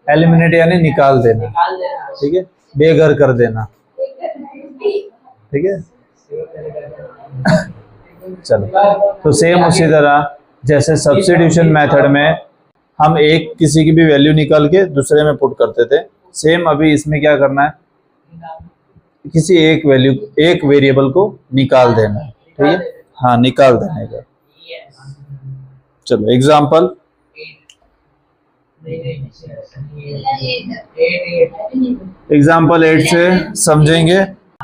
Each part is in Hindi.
एलिमिनेट यानी निकाल देना, ठीक है, बेघर कर देना, ठीक है। चलो, तो सेम उसी तरह जैसे सब्स्टिट्यूशन मेथड में हम एक किसी की भी वैल्यू निकाल के दूसरे में पुट करते थे, सेम अभी इसमें क्या करना है, किसी एक वैल्यू, एक वेरिएबल को निकाल देना है, ठीक है, हाँ निकाल देने का। चलो एग्जांपल, एग्जाम्पल 8 से समझेंगे।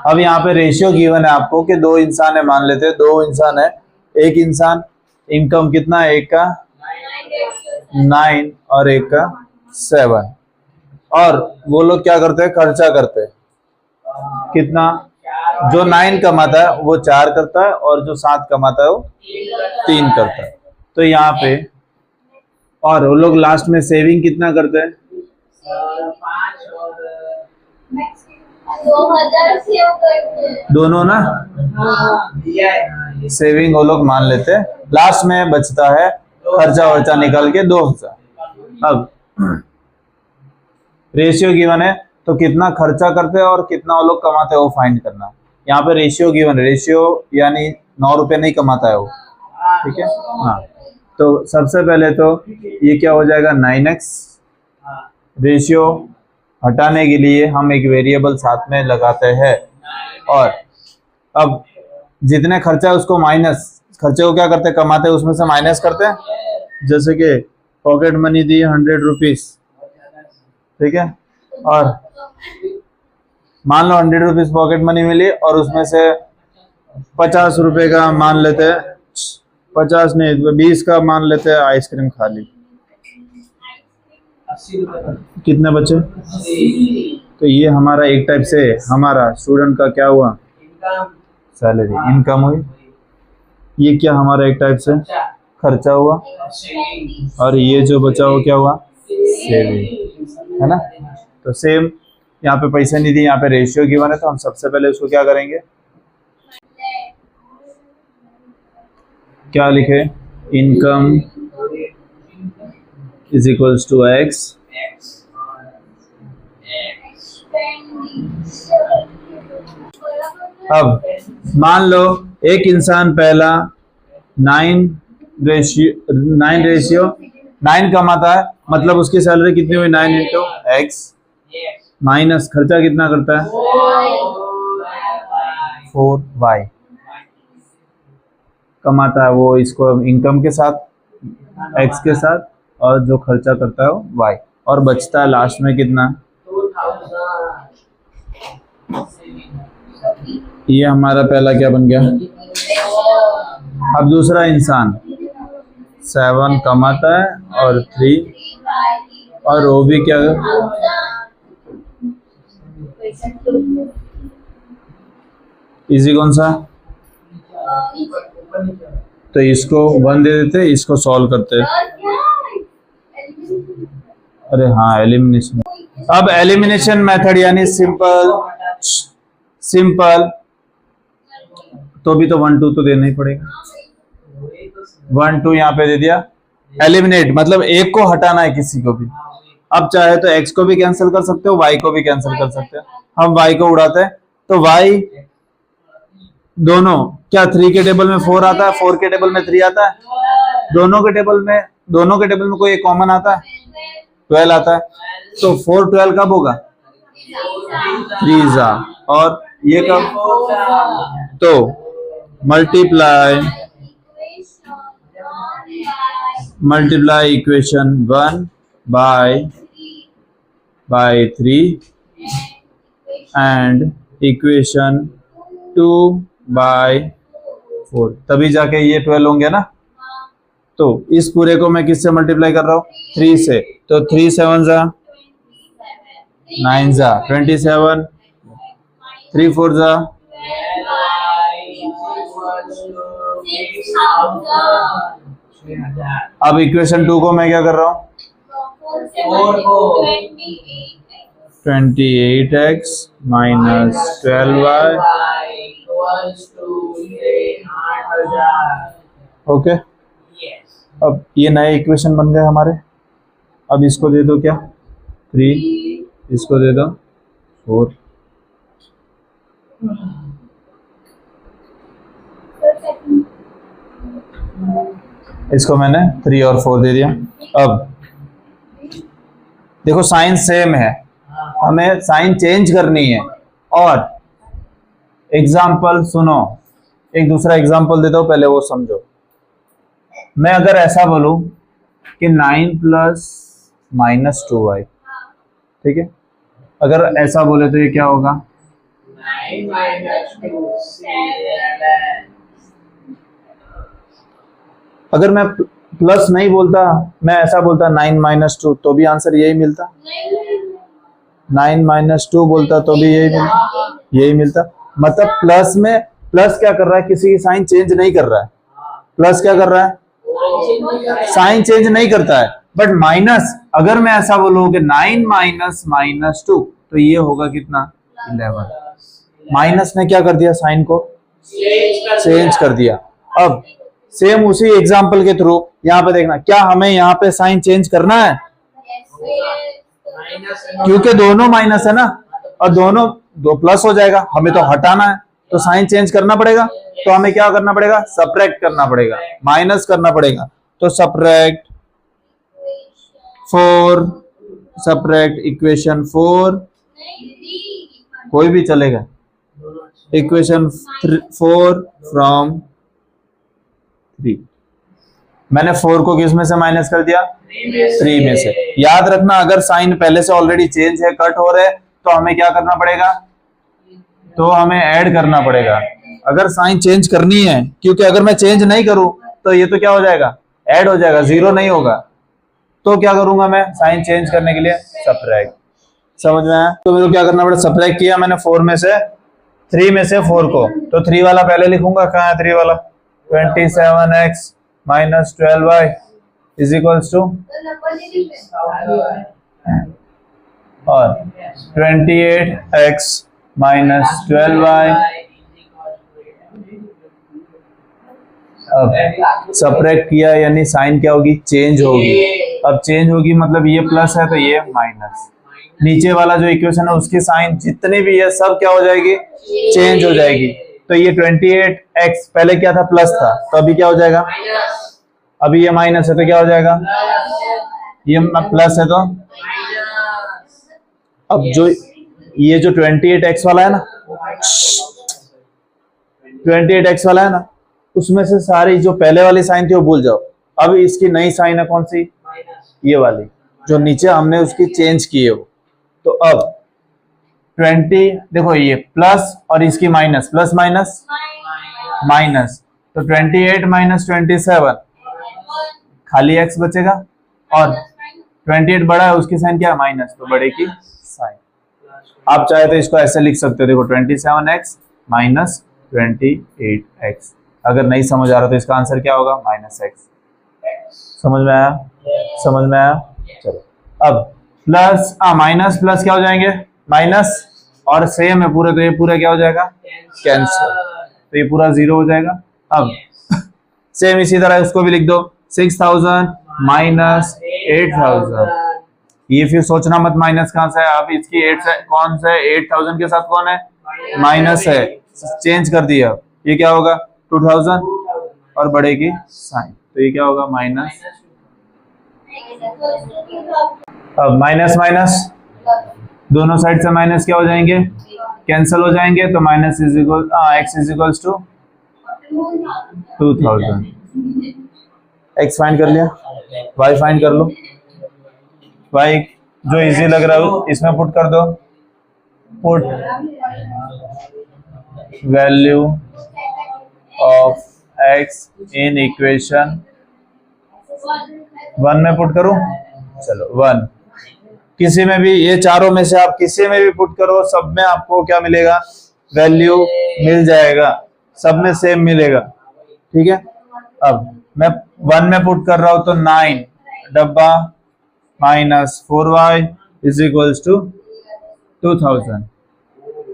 अब यहाँ पे रेशियो गिवन है आपको कि दो इंसान है, मान लेते हैं दो इंसान है, एक इंसान इनकम कितना है, एक का 9 और एक का 7, और वो लोग क्या करते हैं, खर्चा करते हैं कितना, जो 9 कमाता है वो 4 करता है और जो 7 कमाता है वो 3 करता है। तो यहाँ पे और वो लोग लास्ट में सेविंग कितना करते हैं, 2000 दोनों ना, सेविंग वो लोग मान लेते हैं, लास्ट में बचता है खर्चा वर्चा निकाल के 2000। अब रेशियो गिवन है तो कितना खर्चा करते हैं और कितना वो लोग कमाते हैं वो फाइंड करना। यहाँ पे रेशियो गिवन, रेशियो यानी 9 रुपए नहीं कमाता है वो, ठीक है, हाँ। तो सबसे पहले तो ये क्या हो जाएगा 9x, रेशियो हटाने के लिए हम एक वेरिएबल साथ में लगाते हैं, और अब जितने खर्चा है उसको माइनस, खर्चे को क्या करते हैं, कमाते हैं उसमें से माइनस करते हैं, जैसे कि पॉकेट मनी दी 100 रुपीज, ठीक है, और मान लो 100 रुपीज पॉकेट मनी मिली और उसमें से 50 रुपए का मान लेते हैं, 50 नहीं 20 का मान लेते हैं आइसक्रीम खा ली, कितने बचे, तो ये हमारा एक टाइप से हमारा स्टूडेंट का क्या हुआ, सैलरी, इनकम हुई। ये क्या हमारा एक टाइप से खर्चा हुआ, और ये जो बचा वो क्या हुआ, सेविंग, है ना। तो सेम यहाँ पे पैसे नहीं दिए, यहाँ पे रेशियो गिवन है, तो हम सबसे पहले उसको क्या करेंगे, क्या लिखे, income is equals to x, अब मान लो एक इंसान पहला 9 कमाता है, मतलब उसकी सैलरी कितनी हुई, 9 इंटू एक्स, माइनस खर्चा कितना करता है 4y कमाता है वो, इसको इनकम के साथ x के साथ, और जो खर्चा करता है वो y, और बचता है लास्ट में कितना, ये हमारा पहला क्या बन गया। अब दूसरा इंसान 7 कमाता है और 3, और वो भी क्या, इजी कौन सा, तो इसको 1 दे देते, इसको सॉल्व करते, अरे हाँ एलिमिनेशन। अब एलिमिनेशन मेथड यानी सिंपल तो भी तो 1 2 तो देना ही पड़ेगा, 1 2 यहाँ पे दे दिया, एलिमिनेट मतलब एक को हटाना है किसी को भी। अब चाहे तो x को भी कैंसिल कर सकते हो, y को भी कैंसिल कर सकते हो, हम y को उड़ाते हैं तो y दोनों क्या 3 के टेबल में 4 आता है, 4 के टेबल में 3 आता है, दोनों के टेबल में कोई कॉमन आता है, 12 आता है, तो 4 12 कब होगा 3 और ये कब, तो multiply equation 1 by 3 and equation 2 by 4, तभी जाके ये 12 होंगे ना। तो इस पूरे को मैं किससे मल्टीप्लाई कर रहा हूँ, 3 से, तो 3 7 9 27, 3 4 अब इक्वेशन 2 को मैं क्या कर रहा हूँ, 28x माइनस 12y, ओके। अब ये नए इक्वेशन बन गए हमारे, अब इसको दे दो क्या 3, इसको दे दो 4, इसको मैंने 3 और 4 दे दिया। अब देखो साइन सेम है, हमें साइन चेंज करनी है। और एग्जाम्पल सुनो, एक दूसरा एग्जाम्पल देता हूं, पहले वो समझो। मैं अगर ऐसा बोलूं कि 9 प्लस माइनस 2y, ठीक है, अगर ऐसा बोले तो ये क्या होगा? 9 minus 2 7। अगर मैं प्लस नहीं बोलता, मैं ऐसा बोलता 9 माइनस 2, तो भी आंसर यही मिलता। 9 माइनस 2 बोलता तो भी यही मिलता। मतलब प्लस में, प्लस क्या कर रहा है? किसी की साइन चेंज नहीं कर रहा है। प्लस क्या कर रहा है? साइन चेंज नहीं करता है। बट माइनस, अगर मैं ऐसा बोलूं कि 9 माइनस माइनस 2, तो ये होगा कितना? 11। माइनस ने क्या कर दिया? साइन को चेंज कर दिया। अब सेम उसी एग्जाम्पल के थ्रू यहाँ पे देखना, क्या हमें यहाँ पे साइन चेंज करना है? क्योंकि दोनों माइनस है ना, और दोनों दो प्लस हो जाएगा, हमें तो हटाना है, तो साइन चेंज करना पड़ेगा। तो हमें क्या करना पड़ेगा? सब्ट्रैक्ट करना पड़ेगा, माइनस करना पड़ेगा। तो सब्ट्रैक्ट 4, सब्ट्रैक्ट इक्वेशन 4, कोई भी चलेगा, इक्वेशन 4 फ्रॉम 3। मैंने 4 को किस में से माइनस कर दिया? 3 में से। याद रखना, अगर साइन पहले से ऑलरेडी चेंज है, कट हो रहे, तो हमें क्या करना पड़ेगा? तो हमें ऐड करना पड़ेगा। अगर साइन चेंज करनी है, क्योंकि अगर मैं चेंज नहीं करूं तो ये तो क्या हो जाएगा? ऐड हो जाएगा, जीरो नहीं होगा। तो क्या करूंगा मैं साइन चेंज करने के लिए? सब्ट्रैक्ट। समझ में आया? तो मेरे को क्या करना पड़ेगा? सब्ट्रैक्ट किया मैंने 4 में से, 3 में से 4 को, तो 3 वाला पहले लिखूंगा। कहाँ है 3 वाला? 27x minus 12y is equals to, और 28x माइनस 12y। अब सब्ट्रैक्ट किया यानी साइन क्या होगी? चेंज होगी। अब चेंज होगी मतलब ये प्लस है तो ये माइनस। नीचे वाला जो इक्वेशन है उसकी साइन जितने भी है सब क्या हो जाएगी? चेंज हो जाएगी। तो ये 28x पहले क्या था? प्लस था, तो अभी क्या हो जाएगा? अभी ये माइनस है तो क्या हो जाएगा? ये प्लस है तो अब जो ये जो 28x वाला है ना, 28x वाला है ना, उसमें से सारी जो पहले वाली साइन थी वो भूल जाओ। अब इसकी नई साइन है कौन सी? ये वाली, जो नीचे हमने उसकी चेंज की है वो। तो अब 20, देखो ये प्लस और इसकी माइनस, प्लस माइनस माइनस, तो 28 माइनस 27, खाली x बचेगा, और 28 बड़ा है, उसकी साइन क्या है? माइनस, तो बड़े की साइन। आप चाहे तो इसको ऐसे लिख सकते हो, देखो 27x माइनस 28x। अगर नहीं समझ आ रहा तो इसका आंसर क्या होगा? Minus x। समझ में आया? समझ में आया? चलो अब प्लस माइनस प्लस क्या हो जाएंगे? माइनस, और सेम है पूरे, तो ये पूरा क्या हो जाएगा? कैंसिल, तो ये पूरा 0 हो जाएगा। अब सेम इसी तरह उसको भी लिख दो, 6000 माइनस 8000। ये फिर सोचना मत माइनस कहां से है। अब इसकी 8 से कौन सा है? 8000 के साथ कौन है? माइनस है, चेंज कर दिया। ये क्या होगा? 2000 और बड़े की साइन, तो ये क्या होगा? माइनस। अब माइनस माइनस दोनों साइड से माइनस क्या हो जाएंगे? कैंसिल हो जाएंगे। तो minus is equal x is equals to 2000। x find कर लिया, y फाइंड कर लो। y जो इजी लग रहा है इसमें पुट कर दो। Put value of x in equation 1 में पुट करूं। चलो 1, किसी में भी, ये चारों में से आप किसी में भी पुट करो, सब में आपको क्या मिलेगा? वैल्यू मिल जाएगा, सब में सेम मिलेगा। ठीक है। अब मैं 1 में पुट कर रहा हूं तो 9 डब्बा minus 4y is equals to 2000।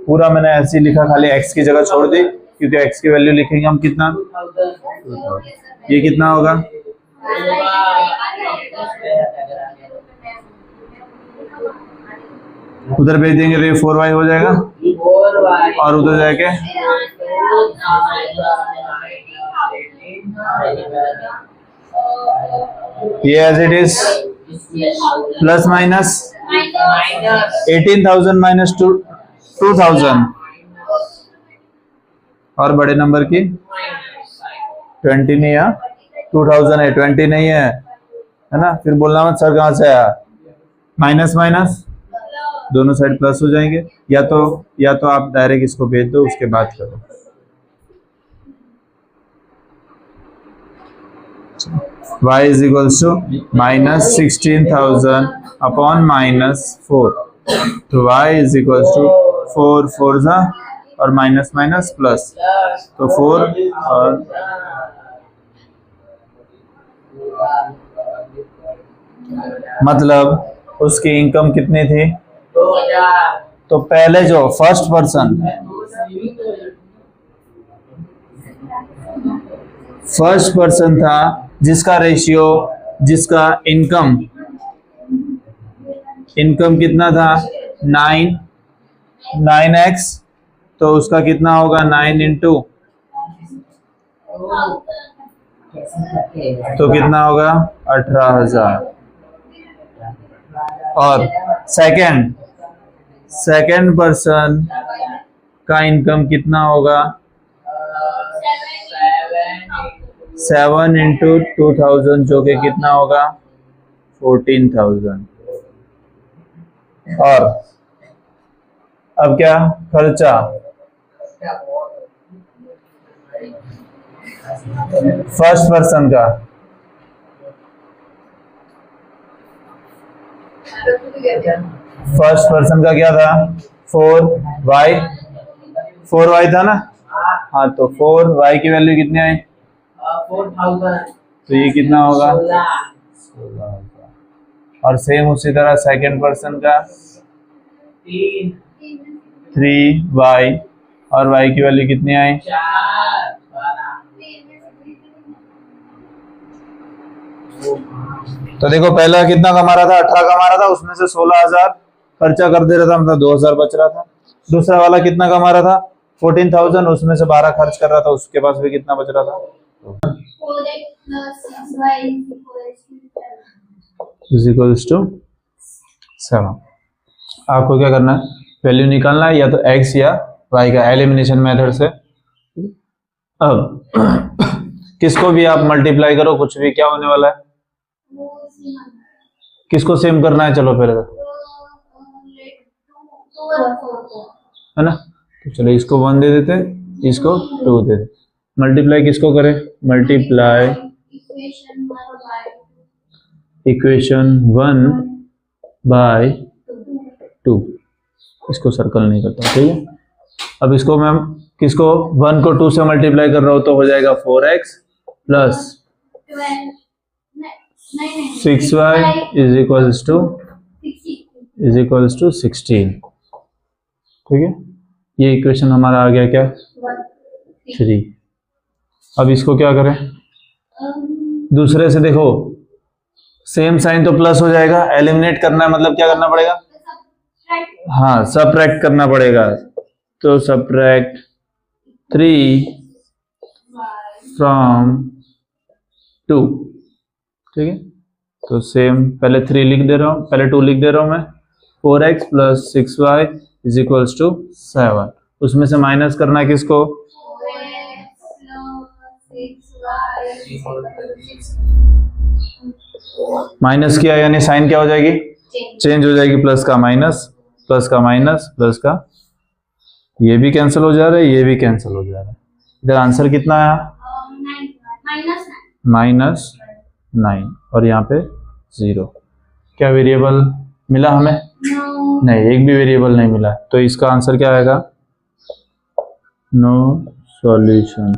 पूरा मैंने ऐसे ही लिखा, खाली x की जगह छोड़ दी, क्योंकि x की वैल्यू लिखेंगे हम कितना? 2000। ये कितना होगा? उधर भेज देंगे तो ये 4y हो जाएगा 4y और उधर जाके ये as it is plus minus 18,000 minus 2,000 और बड़े नंबर की 20 नहीं है 2,000 है 20 नहीं है ना। फिर बोलना मत सर कहाँ से आया, माइनस माइनस दोनों साइड प्लस हो जाएंगे। या तो आप डायरेक्ट इसको भेज दो उसके बाद करो। y is equals to minus 16,000 upon minus 4, तो y is equals to 4 जा और माइनस माइनस प्लस, तो 4 और मतलब उसकी इनकम कितनी थी। तो पहले जो फर्स्ट पर्सन था जिसका रेशियो, जिसका इनकम कितना था 9x, तो उसका कितना होगा 9 इंटू, तो कितना होगा 18,000। और सेकंड पर्सन का इनकम कितना होगा 7 इंटू 2,000, जो कि कितना होगा 14,000। और अब क्या खर्चा, फर्स्ट पर्सन का क्या था 4y था ना। हाँ, तो 4y की वैल्यू कितनी आई 4,000, तो ये कितना होगा 16,000। और सेम उसी तरह सेकंड पर्सन का 3y और y की वैल्यू कितनी आई 4, तो देखो पहला कितना कमा रहा था 18 कमा रहा था, उसमें से 16,000 खर्चा कर दे रहा था, मतलब 2,000 बच रहा था। दूसरा वाला कितना कमा रहा था 14,000, उसमें से 12 खर्च कर रहा था, उसके पास भी कितना बच रहा था इक्वल्स टू 7। आपको क्या करना है, वैल्यू निकालना है या तो x या y का एलिमिनेशन मेथड से। अब किसको भी आप मल्टीप्लाई करो कुछ भी क्या होने वाला है, किसको सेम करना है, चलो पहले है ना। तो चलो इसको 1 दे देते हैं, इसको 2 दे देते। मल्टीप्लाई किसको करें, मल्टीप्लाई इक्वेशन 1 बाय 2, इसको सर्कल नहीं करता, ठीक है। अब इसको मैं किसको 1 को 2 से मल्टीप्लाई कर रहा हूं, तो हो जाएगा 4x plus 6y is equals to 16, ठीक है। ये इक्वेशन हमारा आ गया क्या 3। अब इसको क्या करें, दूसरे से देखो सेम साइन तो प्लस हो जाएगा, एलिमिनेट करना है मतलब क्या करना पड़ेगा, हाँ सबट्रैक्ट करना पड़ेगा। तो सबट्रैक्ट 3 फ्रॉम 2, ठीक है। तो सेम पहले 3 लिख दे रहा हूं, पहले 2 लिख दे रहा हूं मैं। 4x plus 6y is equals to 7। उसमें से माइनस करना है किसको, माइनस किया यानी साइन क्या हो जाएगी चेंज हो जाएगी, प्लस का माइनस, प्लस का माइनस, प्लस का, ये भी कैंसिल हो जा रहा है, ये भी कैंसिल हो जा रहा है। इधर आंसर कितना आया -9 और यहाँ पे 0। क्या वेरिएबल मिला हमें नहीं, एक भी वेरिएबल नहीं मिला, तो इसका आंसर क्या आएगा नो सॉल्यूशन।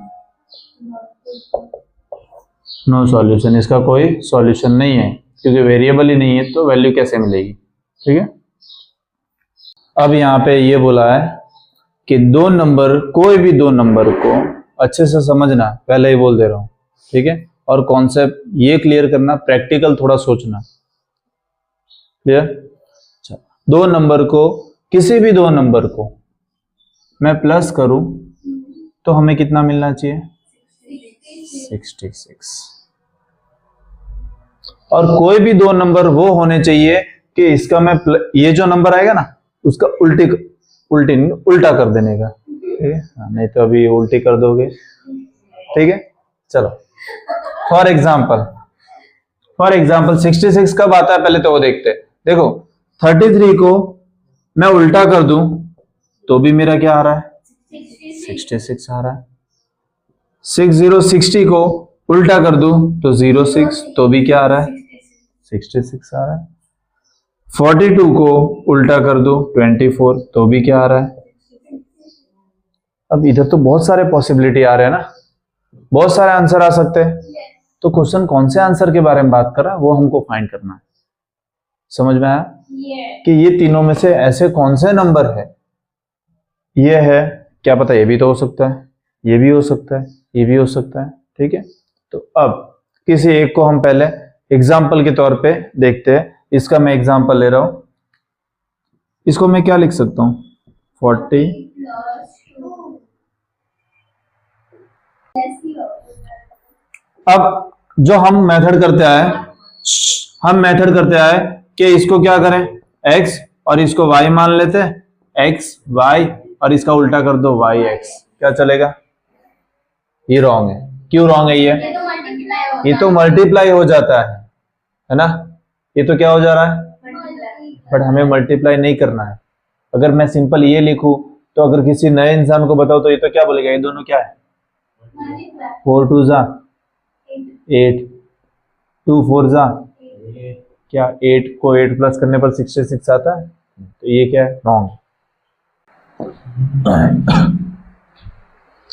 नो सॉल्यूशन, इसका कोई सॉल्यूशन नहीं है क्योंकि वेरिएबल ही नहीं है, तो वैल्यू कैसे मिलेगी, ठीक है। अब यहाँ पे ये बोला है कि दो नंबर, कोई भी दो नंबर को अच्छे से समझना, पहले ही बोल दे रहा हूँ, ठीक है। और कॉन्सेप्ट ये क्लियर करना, प्रैक्टिकल थोड़ा सोचना, क्लियर। दो नंबर को, किसी भी दो नंबर को मैं प्लस करूं तो हमें कितना मिलना चाहिए? 66। और कोई भी दो नंबर वो होने चाहिए कि इसका मैं ये जो नंबर आएगा ना उसका उल्टा कर देने का, ठीक है? नहीं तो अभी उल्टी कर दोगे, ठीक है? चलो फॉर एग्जाम्पल 66 कब आता है पहले तो वो देखते हैं। देखो 33 को मैं उल्टा कर दूं तो भी मेरा क्या आ रहा है? 66 आ रहा है। 60 को उल्टा कर दूं तो 06, तो भी क्या आ रहा है? 66 आ रहा है। 42 को उल्टा कर दो 24, तो भी क्या आ रहा है? अब इधर तो बहुत सारे पॉसिबिलिटी आ रहे हैं ना, बहुत सारे आंसर आ सकते हैं। तो क्वेश्चन कौन से आंसर के बारे में बात कर रहा है वो हमको फाइंड करना है। समझ में आया कि ये तीनों में से ऐसे कौन से नंबर है? ये है, क्या पता ये भी तो हो सकता है, ये भी हो सकता है, ये भी हो सकता है, ठीक है? तो अब किसी एक को हम पहले एग्जाम्पल के तौर पे देखते हैं। इसका मैं एग्जाम्पल ले रहा हूं, इसको मैं क्या लिख सकता हूं? 40 अब जो हम मेथड करते आए कि इसको क्या करें? x और इसको y मान लेते हैं, x y और इसका उल्टा कर दो y x, क्या चलेगा? ये रॉन्ग है। क्यों रॉन्ग है? ये तो मल्टीप्लाई हो जाता है ना? ये तो क्या हो जा रहा है? बट हमें मल्टीप्लाई नहीं करना है। अगर मैं सिंपल ये लिखूं तो अगर किसी नए इंसान को बताओ तो ये तो क्या बोलेगा? ये दोनों क्या है? 4 2 जा 8, 2 4 जा क्या 8 को 8 प्लस करने पर 66 आता है? तो ये क्या है? रॉन्ग।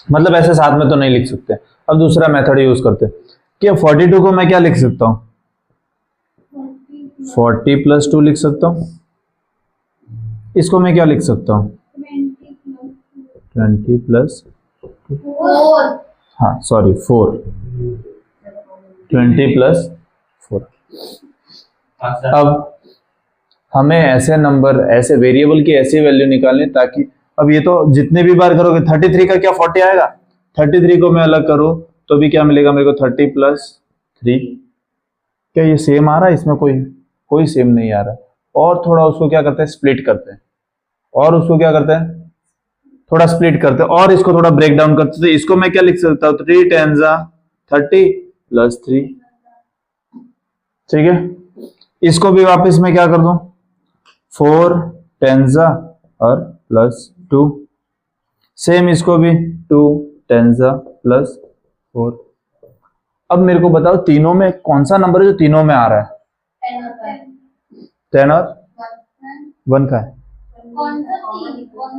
मतलब ऐसे साथ में तो नहीं लिख सकते। अब दूसरा मेथड यूज करते हैं कि 42 को मैं क्या लिख सकता हूं? 40 प्लस 2 लिख सकता हूं। इसको मैं क्या लिख सकता हूं? 20 प्लस 4 20 प्लस 4। अब हमें ऐसे नंबर, ऐसे वेरिएबल की ऐसी वैल्यू निकालनी ताकि, अब ये तो जितने भी बार करोगे 33 का क्या 40 आएगा? 33 को मैं अलग करूं तो भी क्या मिलेगा मेरे को? 30 प्लस 3। क्या ये सेम आ रहा है? इसमें कोई सेम नहीं आ रहा। और थोड़ा उसको क्या करते हैं? स्प्लिट करते हैं। और उसको क्या करते हैं? थोड़ा स्प्लिट करते हैं और इसको थोड़ा ब्रेक डाउन करते हैं। तो इसको मैं क्या लिख सकता हूं? 3 10 30 प्लस 3, ठीक है? इसको भी वापस मैं क्या कर दूं? 4 10 और प्लस 2। सेम इसको भी 2 10 प्लस 4। अब मेरे को बताओ तीनों में कौन सा नंबर है जो तीनों में आ रहा है? 10 और 1 का है। कौन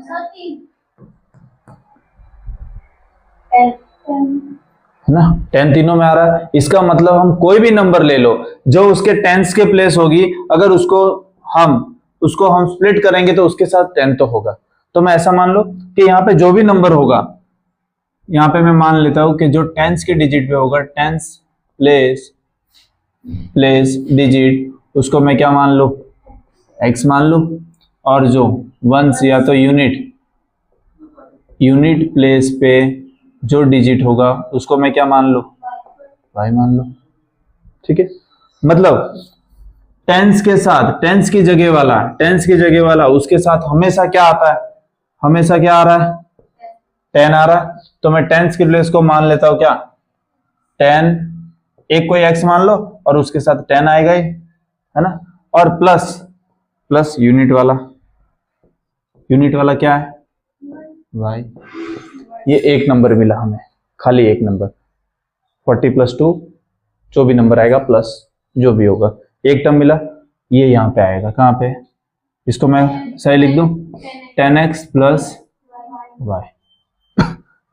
सा तीन? है ना? 10 तीनों में आ रहा है। इसका मतलब हम कोई भी नंबर ले लो जो उसके टेंस के प्लेस होगी, अगर उसको हम स्प्लिट करेंगे तो उसके साथ 10 तो होगा। तो मैं ऐसा मान लो कि यहाँ पे जो भी नंबर होगा, यहाँ पे मैं मान लेता हूं कि जो टेंस के डिजिट पे होगा, टेंस प्लेस डिजिट, उसको मैं क्या मान लो? x मान लो। और जो वंस या तो यूनिट प्लेस पे जो डिजिट होगा उसको मैं क्या मान लो? y मान लो, ठीक है? मतलब टेंस के साथ, टेंस की जगह वाला उसके साथ हमेशा क्या आता है? हमेशा क्या आ रहा है? 10 आ रहा है। तो मैं टेंस के प्लेस को मान लेता हूं क्या? 10, एक कोई x मान लो और उसके साथ 10 आएगा ही, है ना? और प्लस यूनिट वाला क्या है? y। ये एक नंबर मिला हमें, खाली एक नंबर। 40 प्लस 2 जो भी नंबर आएगा प्लस जो भी होगा, एक टर्म मिला, ये यहाँ पे आएगा। कहाँ पे? इसको मैं सही लिख दूं 10x प्लस y।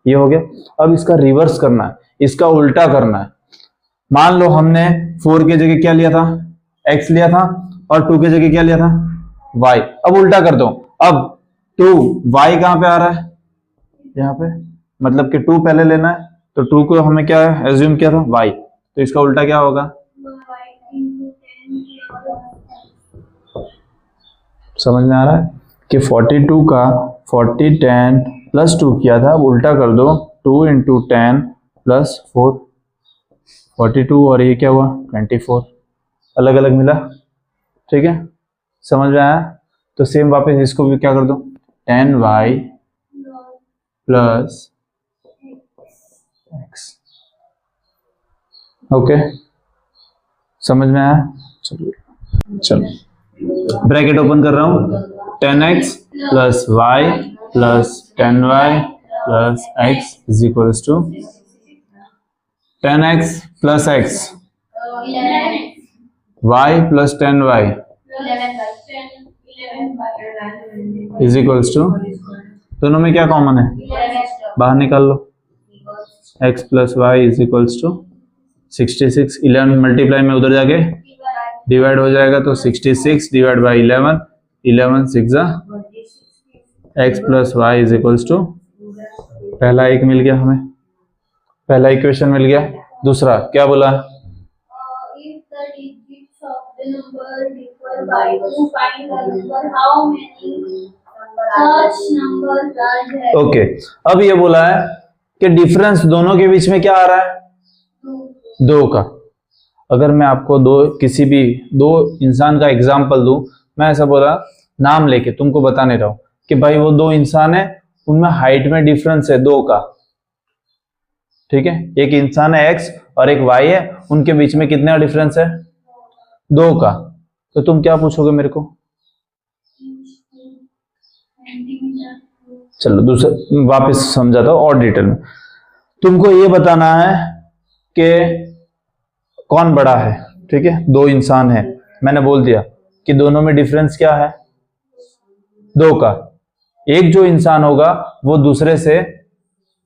ये हो गया। अब इसका रिवर्स करना है, इसका उल्टा करना है। मान लो हमने 4 की जगह क्या लिया था? x लिया था और 2 की जगह क्या लिया था? y। अब उल्टा कर दो। अब 2y कहां पे आ रहा है? यहाँ पे, मतलब कि 2 पहले लेना है, तो 2 को हमें क्या एज्यूम किया था? y। तो इसका उल्टा क्या होगा? समझ में आ रहा है कि 42 का 40 10 प्लस 2 किया था, अब उल्टा कर दो 2 इंटू 10 प्लस 4, 42 और ये क्या हुआ 24, अलग अलग मिला। ठीक है, समझ में आया? तो सेम वापस इसको भी क्या कर दो 10y प्लस x। ओके, समझ में आया? चलो ब्रैकेट ओपन कर रहा हूं, 10x plus y plus 10y plus x is equals to 10x plus x, 11 y plus 10y 11 is equals to, दोनों में क्या कॉमन है, बाहर निकाल लो, x plus y is equals to 66, 11 multiply में उधर जाके डिवाइड हो जाएगा तो 66 divide by 11, 11 6 x plus y is equals to, पहला एक मिल गया हमें, पहला इक्वेशन मिल गया। दूसरा क्या बोला, if the digits of the number differ by 2, find the number how many such numbers are there. Okay अब ये बोला है कि डिफरेंस दोनों के बीच में क्या आ रहा है, 2 का। अगर मैं आपको किसी भी दो इंसान का एग्जाम्पल दूं, मैं ऐसा बोला नाम लेके तुमको बताने रहा हूं कि भाई वो 2 इंसान है, उनमें हाइट में डिफरेंस है 2 का। ठीक है, एक इंसान है x और एक y है, उनके बीच में कितना डिफरेंस है 2 का। तो तुम क्या पूछोगे मेरे को, चलो दूसरा वापस समझाता हूं और डिटेल में। तुमको ये बताना है कि कौन बड़ा है। ठीक है, 2 इंसान है, मैंने बोल दिया कि दोनों में डिफरेंस क्या है 2 का। एक जो इंसान होगा वो दूसरे से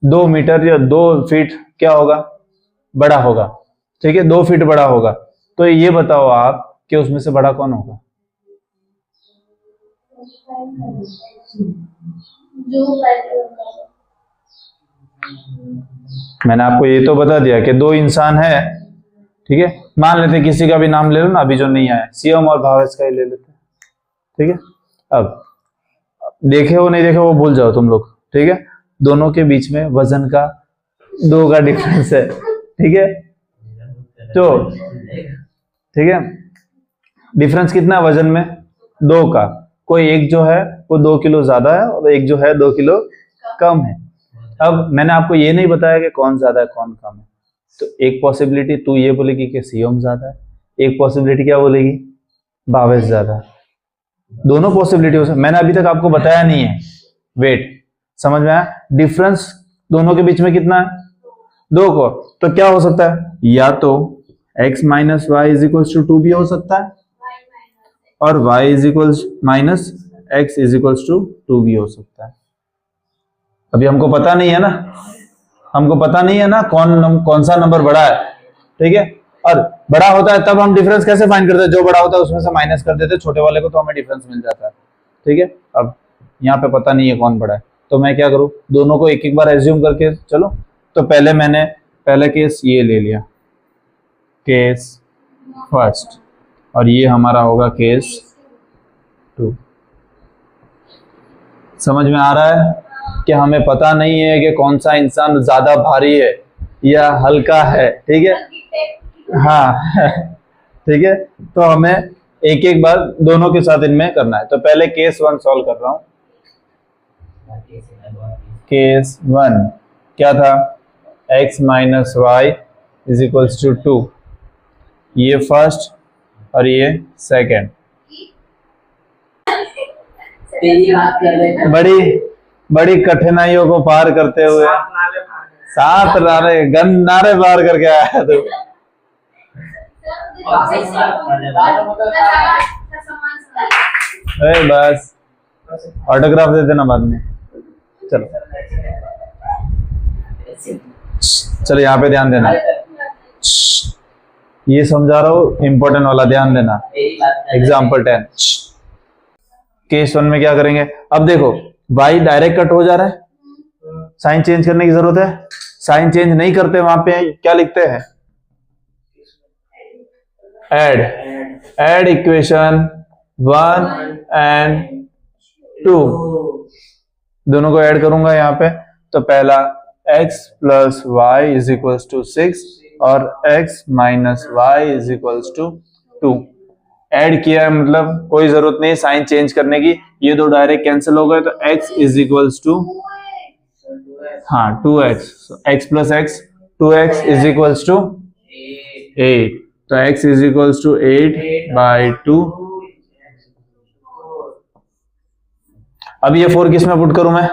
2 मीटर या 2 फीट क्या होगा, बड़ा होगा। ठीक है, 2 फीट बड़ा होगा। तो ये बताओ आप कि उसमें से बड़ा कौन होगा, जो पहले होगा। मैंने आपको ये तो बता दिया कि 2 इंसान है। ठीक है, मान लेते किसी का भी नाम ले लो ना, अभी जो नहीं आया, शिवम और भावेश का ही ले लेते। ठीक है, अब देखे हो नहीं देखे वो भूल जाओ तुम लोग। ठीक है, दोनों के बीच में वजन का 2 का डिफरेंस है। ठीक है, तो ठीक है, डिफरेंस कितना है वजन में 2 का। कोई एक जो है वो 2 किलो ज्यादा है और एक जो है 2 किलो कम है। अब मैंने आपको ये नहीं बताया कि कौन ज्यादा है कौन कम है। तो एक पॉसिबिलिटी तू ये बोलेगी कि शिवम ज्यादा है, एक पॉसिबिलिटी क्या बोलेगी भावेश ज्यादा है। दोनों पॉसिबिलिटी हो सकती, मैंने अभी तक आपको बताया नहीं है वेट, समझ में आया? डिफरेंस दोनों के बीच में कितना है 2 को। तो क्या हो सकता है, या तो x minus y is equals to 2 भी हो सकता है और y is equals minus x is equals to 2 भी हो सकता है। अभी हमको पता नहीं है ना, हमको पता नहीं है ना कौन सा नंबर बड़ा है। ठीक है, और बड़ा होता है तब हम डिफरेंस कैसे फाइंड करते हैं, जो बड़ा होता है उसमें से माइनस कर देते हैं छोटे वाले को, तो हमें डिफरेंस मिल जाता है। ठीक है, अब यहाँ पे पता नहीं है कौन बड़ा है, तो मैं क्या करूँ, दोनों को एक एक बार एज्यूम करके चलो। तो पहले मैंने पहला केस ये ले लिया, केस फर्स्ट, और ये हमारा होगा केस 2। समझ में आ रहा है कि हमें पता नहीं है कि कौन सा इंसान ज्यादा भारी है या हल्का है। ठीक है, हाँ ठीक है, तो हमें एक एक बार दोनों के साथ इनमें करना है। तो पहले केस 1 सॉल्व कर रहा हूं। केस 1 क्या था, x minus y is equals to 2, ये फर्स्ट और ये सेकेंड। बड़ी कठिनाइयों को पार करते हुए 7 नारे पार करके आया तू। बस ऑटोग्राफ दे देना बाद में। चलो चलो यहाँ पे ध्यान देना, ये समझा रहा हूँ, इंपॉर्टेंट वाला ध्यान देना। एग्जाम्पल 10, केस 1 में क्या करेंगे, अब देखो y डायरेक्ट कट हो जा रहा है, साइन चेंज करने की जरूरत है। साइन चेंज नहीं करते, वहां पे क्या लिखते हैं, ऐड इक्वेशन 1 एंड 2, दोनों को ऐड करूंगा यहाँ पे, तो पहला x plus y is equals to 6 और x minus y is equals to 2। Add किया है, मतलब कोई जरूरत नहीं साइन चेंज करने की, ये दो डायरेक्ट कैंसिल हो गए, तो x is equals to 2x, x plus x 2x is equals to 8, तो x इज इक्वल्स टू 8/2। अब ये 4 किस में पुट करूं मैं,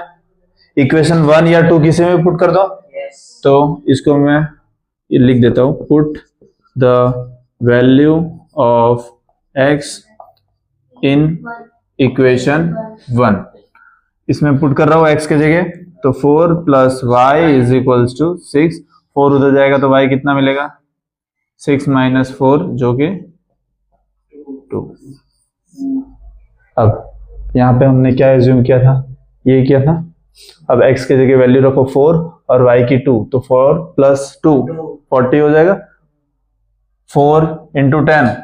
इक्वेशन 1 या 2 किसी में पुट कर दो, तो इसको मैं ये लिख देता हूं, put the value of x in equation 1, इसमें पुट कर रहा हूं x के जगह, तो 4 plus y is equals to 6, 4 उधर जाएगा तो y कितना मिलेगा, 6 माइनस 4 जो कि 2। अब यहाँ पे हमने क्या एज्यूम किया था, ये किया था, अब x के जगह वैल्यू रखो 4 और y की 2, तो 4 प्लस 2 40 हो जाएगा, 4 इंटू 10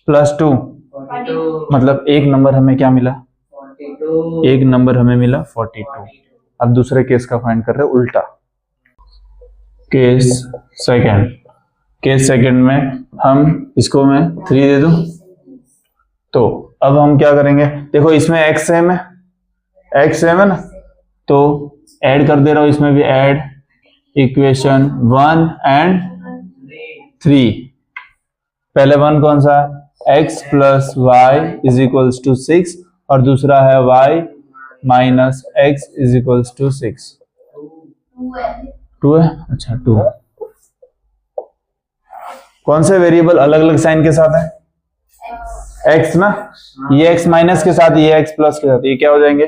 प्लस 2, मतलब एक नंबर हमें क्या मिला, एक नंबर हमें मिला 42। अब दूसरे केस का फाइंड कर रहे हैं उल्टा, केस सेकंड, केस सेकंड में हम इसको मैं 3 दे दूं, तो अब हम क्या करेंगे, देखो इसमें x सेम है, x सेम है ना, तो ऐड कर दे रहा हूं, इसमें भी ऐड इक्वेशन 1 एंड 3, पहले 1 कौन सा, x plus y is equals to 6 और दूसरा है y minus x is equals to 6, 2 है, अच्छा 2, कौन से वेरिएबल अलग अलग साइन के साथ है, x ना, ये x माइनस के साथ, ये x प्लस के साथ, ये क्या हो जाएंगे,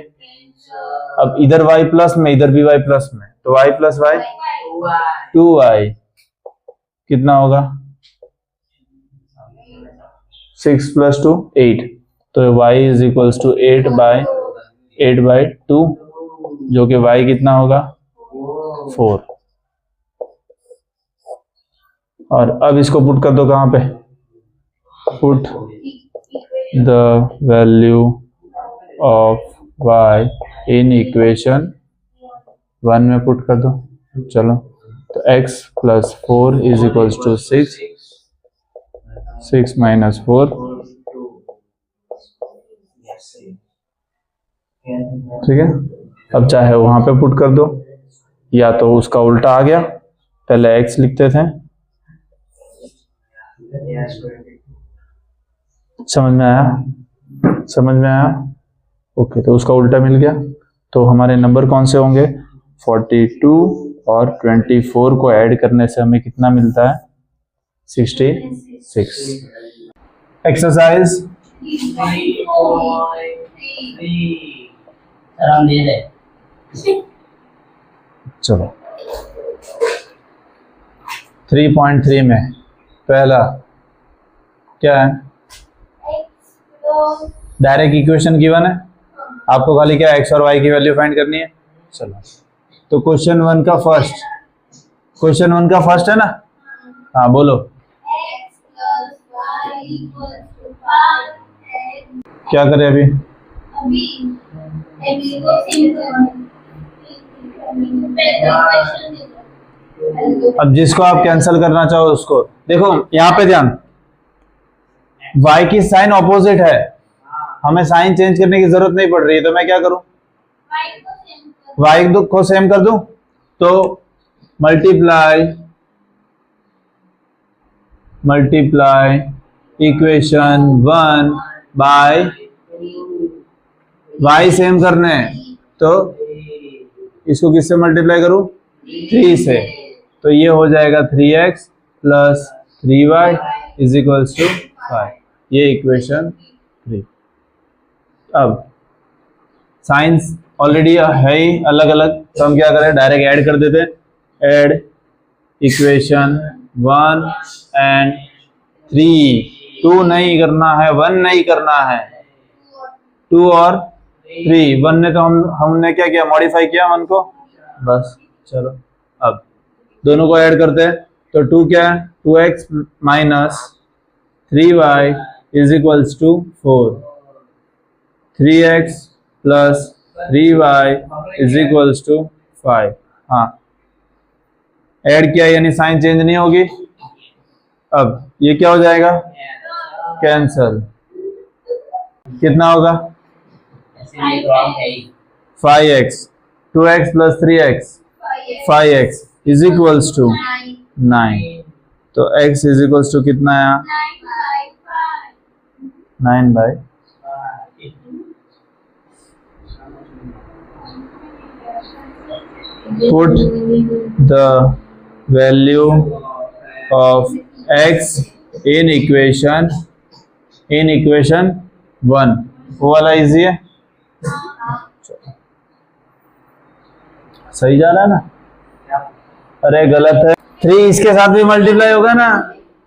अब इधर y प्लस में, इधर भी y प्लस में, तो y प्लस y 2y कितना होगा, 6 प्लस 2 8, तो y इज इक्वल्स टू 8/2, जो कि y कितना होगा 4। और अब इसको पुट कर दो कहां पे, put the value of y in equation 1 में पुट कर दो, चलो, तो x plus 4 is equals to 6, 6 minus 4, ठीक है। अब चाहे वहां पे पुट कर दो या तो उसका उल्टा आ गया, पहले x लिखते थे, समझ में आया, समझ में आया, ओके, तो उसका उल्टा मिल गया, तो हमारे नंबर कौन से होंगे, 42 और 24 को ऐड करने से हमें कितना मिलता है, 66। एक्सरसाइज चलो 3.3 में पहला क्या है, डायरेक्ट इक्वेशन गिवन है, आपको खाली क्या x और y की वैल्यू फाइंड करनी है। चलो तो क्वेश्चन 1 का फर्स्ट, क्वेश्चन 1 का फर्स्ट है ना, हाँ बोलो, क्या करें अभी, अब जिसको आप कैंसिल करना चाहो उसको, देखो यहाँ पे ध्यान, y की साइन ऑपोजिट है, हमें साइन चेंज करने की जरूरत नहीं पड़ रही है, तो मैं क्या करूं, y को सेम कर दूं, तो multiply equation 1 by y same करने हैं, तो इसको किससे मल्टीप्लाई करूं, 3 से, तो ये हो जाएगा 3x plus 3y is equals to 5, ये इक्वेशन 3। अब साइंस ऑलरेडी है ही अलग अलग, तो हम क्या करें, डायरेक्ट ऐड कर देते हैं, ऐड इक्वेशन 1 एंड 3, 2 नहीं करना है, 1 नहीं करना है, 2 और 3, 1 ने तो हमने क्या किया, मॉडिफाई किया 1 को, बस चलो अब दोनों को ऐड करते हैं, तो 2 क्या है, 2x minus 3y is equals to 4, 3x plus 3y is equals to 5। हाँ, ऐड किया यानी साइन चेंज नहीं होगी। अब ये क्या हो जाएगा, कैंसल। कितना होगा 5x, 2x plus 3x 5x is equals to 9। तो x इज इक्वल्स टू कितना आया, 9/। Put the value of x in equation 1। वो वाला इजी है, सही जा रहा है ना। अरे गलत है, 3 इसके साथ भी मल्टीप्लाई होगा ना,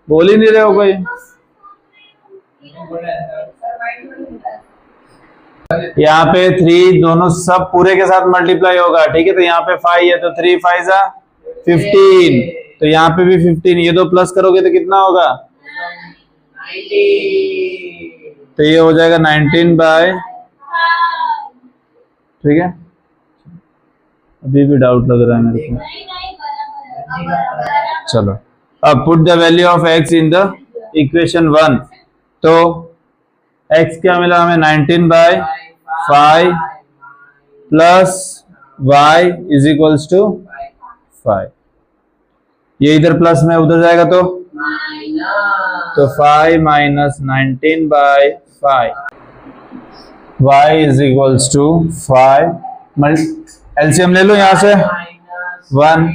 बोल ही नहीं रहे हो कोई। यहाँ पे 3 दोनों सब पूरे के साथ मल्टीप्लाई होगा, ठीक है। तो यहाँ पे 5 है तो 3 5 15, तो यहाँ पे भी 15। ये दो प्लस करोगे तो कितना होगा, 90। तो ये हो जाएगा 19/। ठीक है, अभी भी डाउट लग रहा है मेरे को। चलो, अब put the value of x in the equation 1। तो x क्या मिला हमें, 19/5 plus y is equals to 5। ये इधर प्लस में उधर जाएगा तो 5 minus 19/5 y is equals to 5। LCM ले लो यहाँ से 1,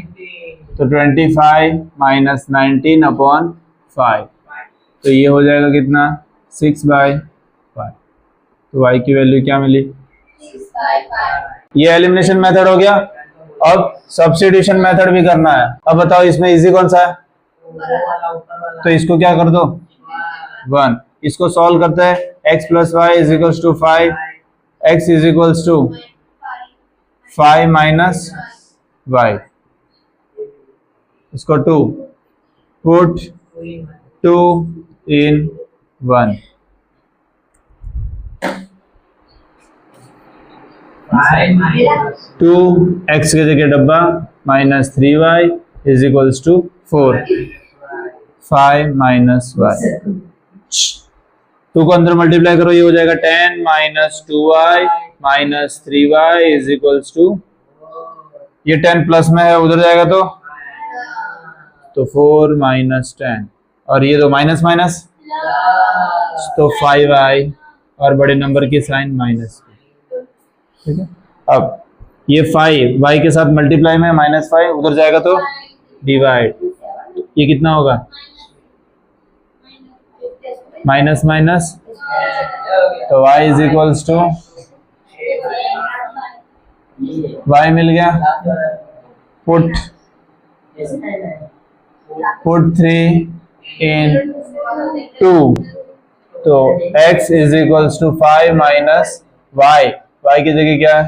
तो 25 माइनस 19/5, तो ये हो जाएगा कितना 6/5। तो y की वैल्यू क्या मिली, 6/5। ये एलिमिनेशन मेथड हो गया। अब सब्स्टिट्यूशन मेथड भी करना है। अब बताओ इसमें इजी कौन सा है, तो इसको क्या कर दो 1। इसको सॉल्व करते हैं, x plus y is equals to 5, x is equals to 5 minus y, इसको 2, पुट 2 in 1। 2x के जगह डब्बा minus 3y is equals to 4, 5 minus y। 2 को अंदर मल्टीप्लाई करो, ये हो जाएगा 10 minus 2y minus 3y is equals to, ये 10 प्लस में है उधर जाएगा तो 4 माइनस 10, और ये दो माइनस माइनस तो 5y, और बड़े नंबर की साइन माइनस। ठीक है, अब ये 5 y के साथ मल्टीप्लाई में -5 उधर जाएगा तो डिवाइड, ये कितना होगा माइनस माइनस, तो y is equals to, y मिल गया, पुट 3 in 2, तो x is equals to 5 minus y की जगह क्या है,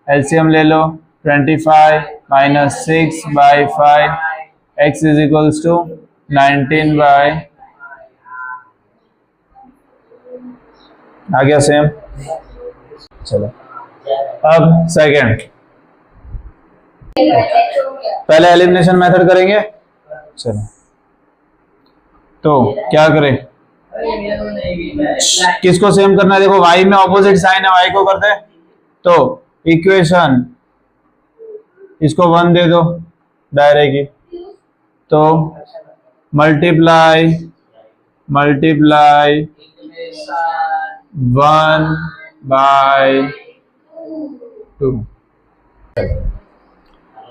एलसीएम ले लो 25 minus 6/5, x is equals to 19/। आ गया सेम। चलो अब सेकंड, पहले एलिमिनेशन मेथड करेंगे। चलो तो क्या करें, किसको सेम करना है, देखो y में ऑपोजिट साइन है, y को करते हैं तो इक्वेशन इसको 1 दे दो डायरेक्ट, तो मल्टीप्लाई 1/2।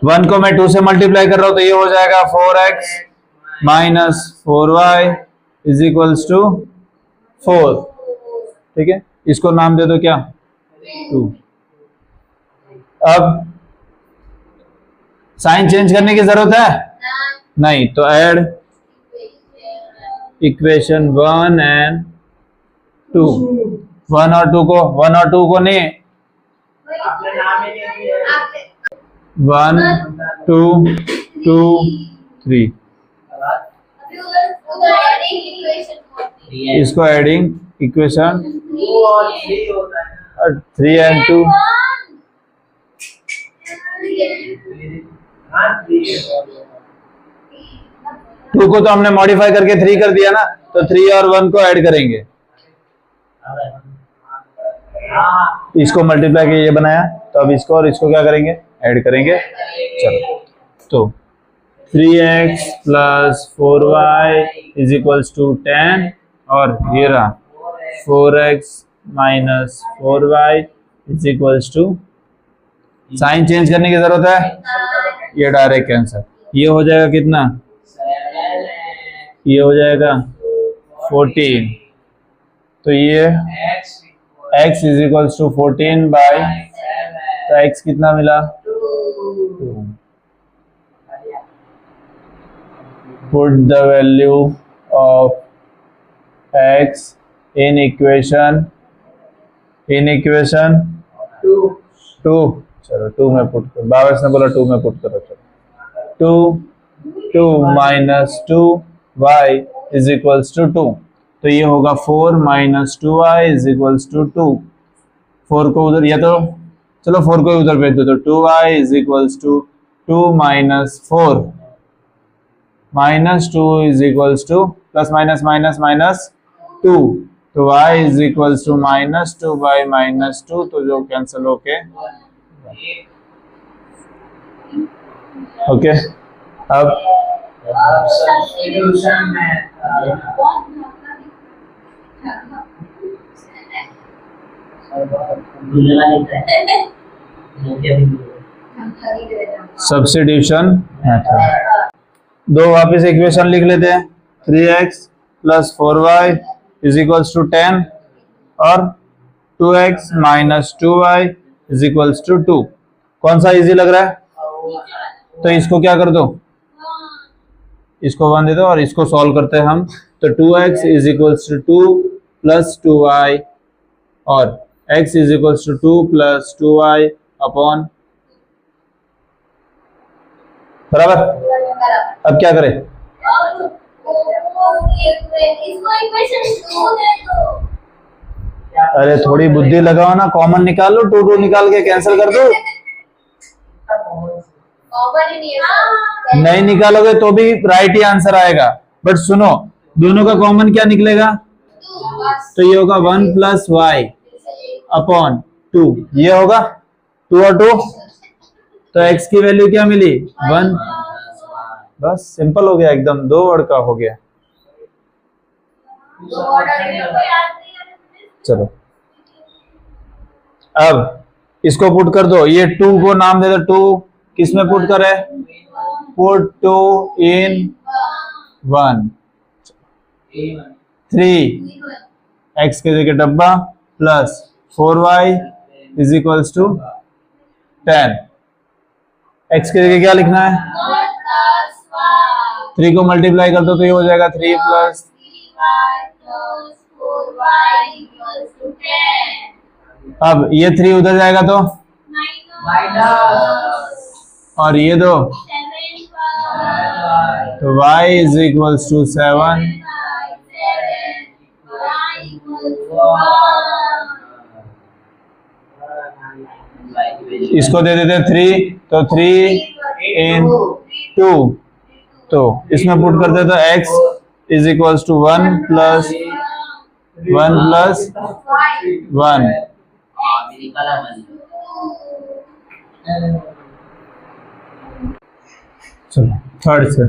1 को मैं 2 से मल्टीप्लाई कर रहा हूं तो ये हो जाएगा 4x minus 4y is equals to 4। ठीक है, इसको नाम दे दो क्या 2। अब साइन चेंज करने की जरूरत है नहीं, तो ऐड इक्वेशन 1 एंड 2। 1 और 2 को नहीं, 1 2 2 3, इसको एडिंग इक्वेशन 2 और 3 होता है ना 3 and 2 हाँ 3 2 को तो हमने मॉडिफाई करके 3 कर दिया ना, तो 3 और 1 को ऐड करेंगे, हाँ इसको मल्टीप्लाई के ये बनाया, तो अब इसको और इसको क्या करेंगे, ऐड करेंगे। चलो तो 3x plus 4y is equals to 10 और ये रहा 4x minus 4y is equals to, sign change करने की जरूरत है, ये डायरेक्ट कैंसर, ये हो जाएगा कितना, ये हो जाएगा 14, तो ये x is equals to 14 by, तो x कितना मिला 2। Put the value of x in equation 2, चलो 2 में पुट करो, बाबा ने बोला 2 में पुट करो, चलो 2 minus 2y is equals to 2, तो ये होगा 4 minus 2y is equals to 2, 4 को उधर, या तो चलो 4 को उधर भेज दो, तो 2y is equals to 2 minus 4 minus 2 is equals to plus minus minus minus 2, तो y is equals to minus 2 by minus 2, तो जो कैंसिल होके ओके। अब सब्स्टिट्यूशन में सब्स्टिट्यूशन मेथड, दो वापस इक्वेशन लिख लेते हैं, 3x plus 4y is equals to 10 और 2x minus 2y is equals to 2। कौन सा इजी लग रहा है, तो इसको क्या कर दो, इसको 1 दे दो और इसको सॉल्व करते हैं हम, तो 2x is equals to 2 plus 2y और x is equals to 2 plus 2y upon, बराबर। अब क्या करें, अरे थोड़ी बुद्धि लगाओ ना, कॉमन निकाल लो, 2 2 निकाल के कैंसिल कर दो, नहीं निकालोगे तो भी राइट ही आंसर आएगा, बट सुनो दोनों का कॉमन क्या निकलेगा, तो ये होगा 1 प्लस वाई अपॉन 2, ये होगा 2 और 2, तो x की वैल्यू क्या मिली 1, बस सिंपल हो गया एकदम, 2 वर्ड का हो गया। चलो अब इसको पुट कर दो, ये 2 को नाम दे दो, 2 किस में पुट करे, पुट 2 इन 1, 3 x के जगह डब्बा plus 4y is equals to 10, x के जगह क्या लिखना है, 3 को मल्टीप्लाई कर दो तो ये हो जाएगा 3 प्लस, अब ये 3 उधर जाएगा तो और ये दो, तो y इज इक्वल्स टू 7, इसको दे देते 3, तो 3 इन 2, तो इसमें पुट करते तो x is equals to 1 plus 1, चलो थर्ड से,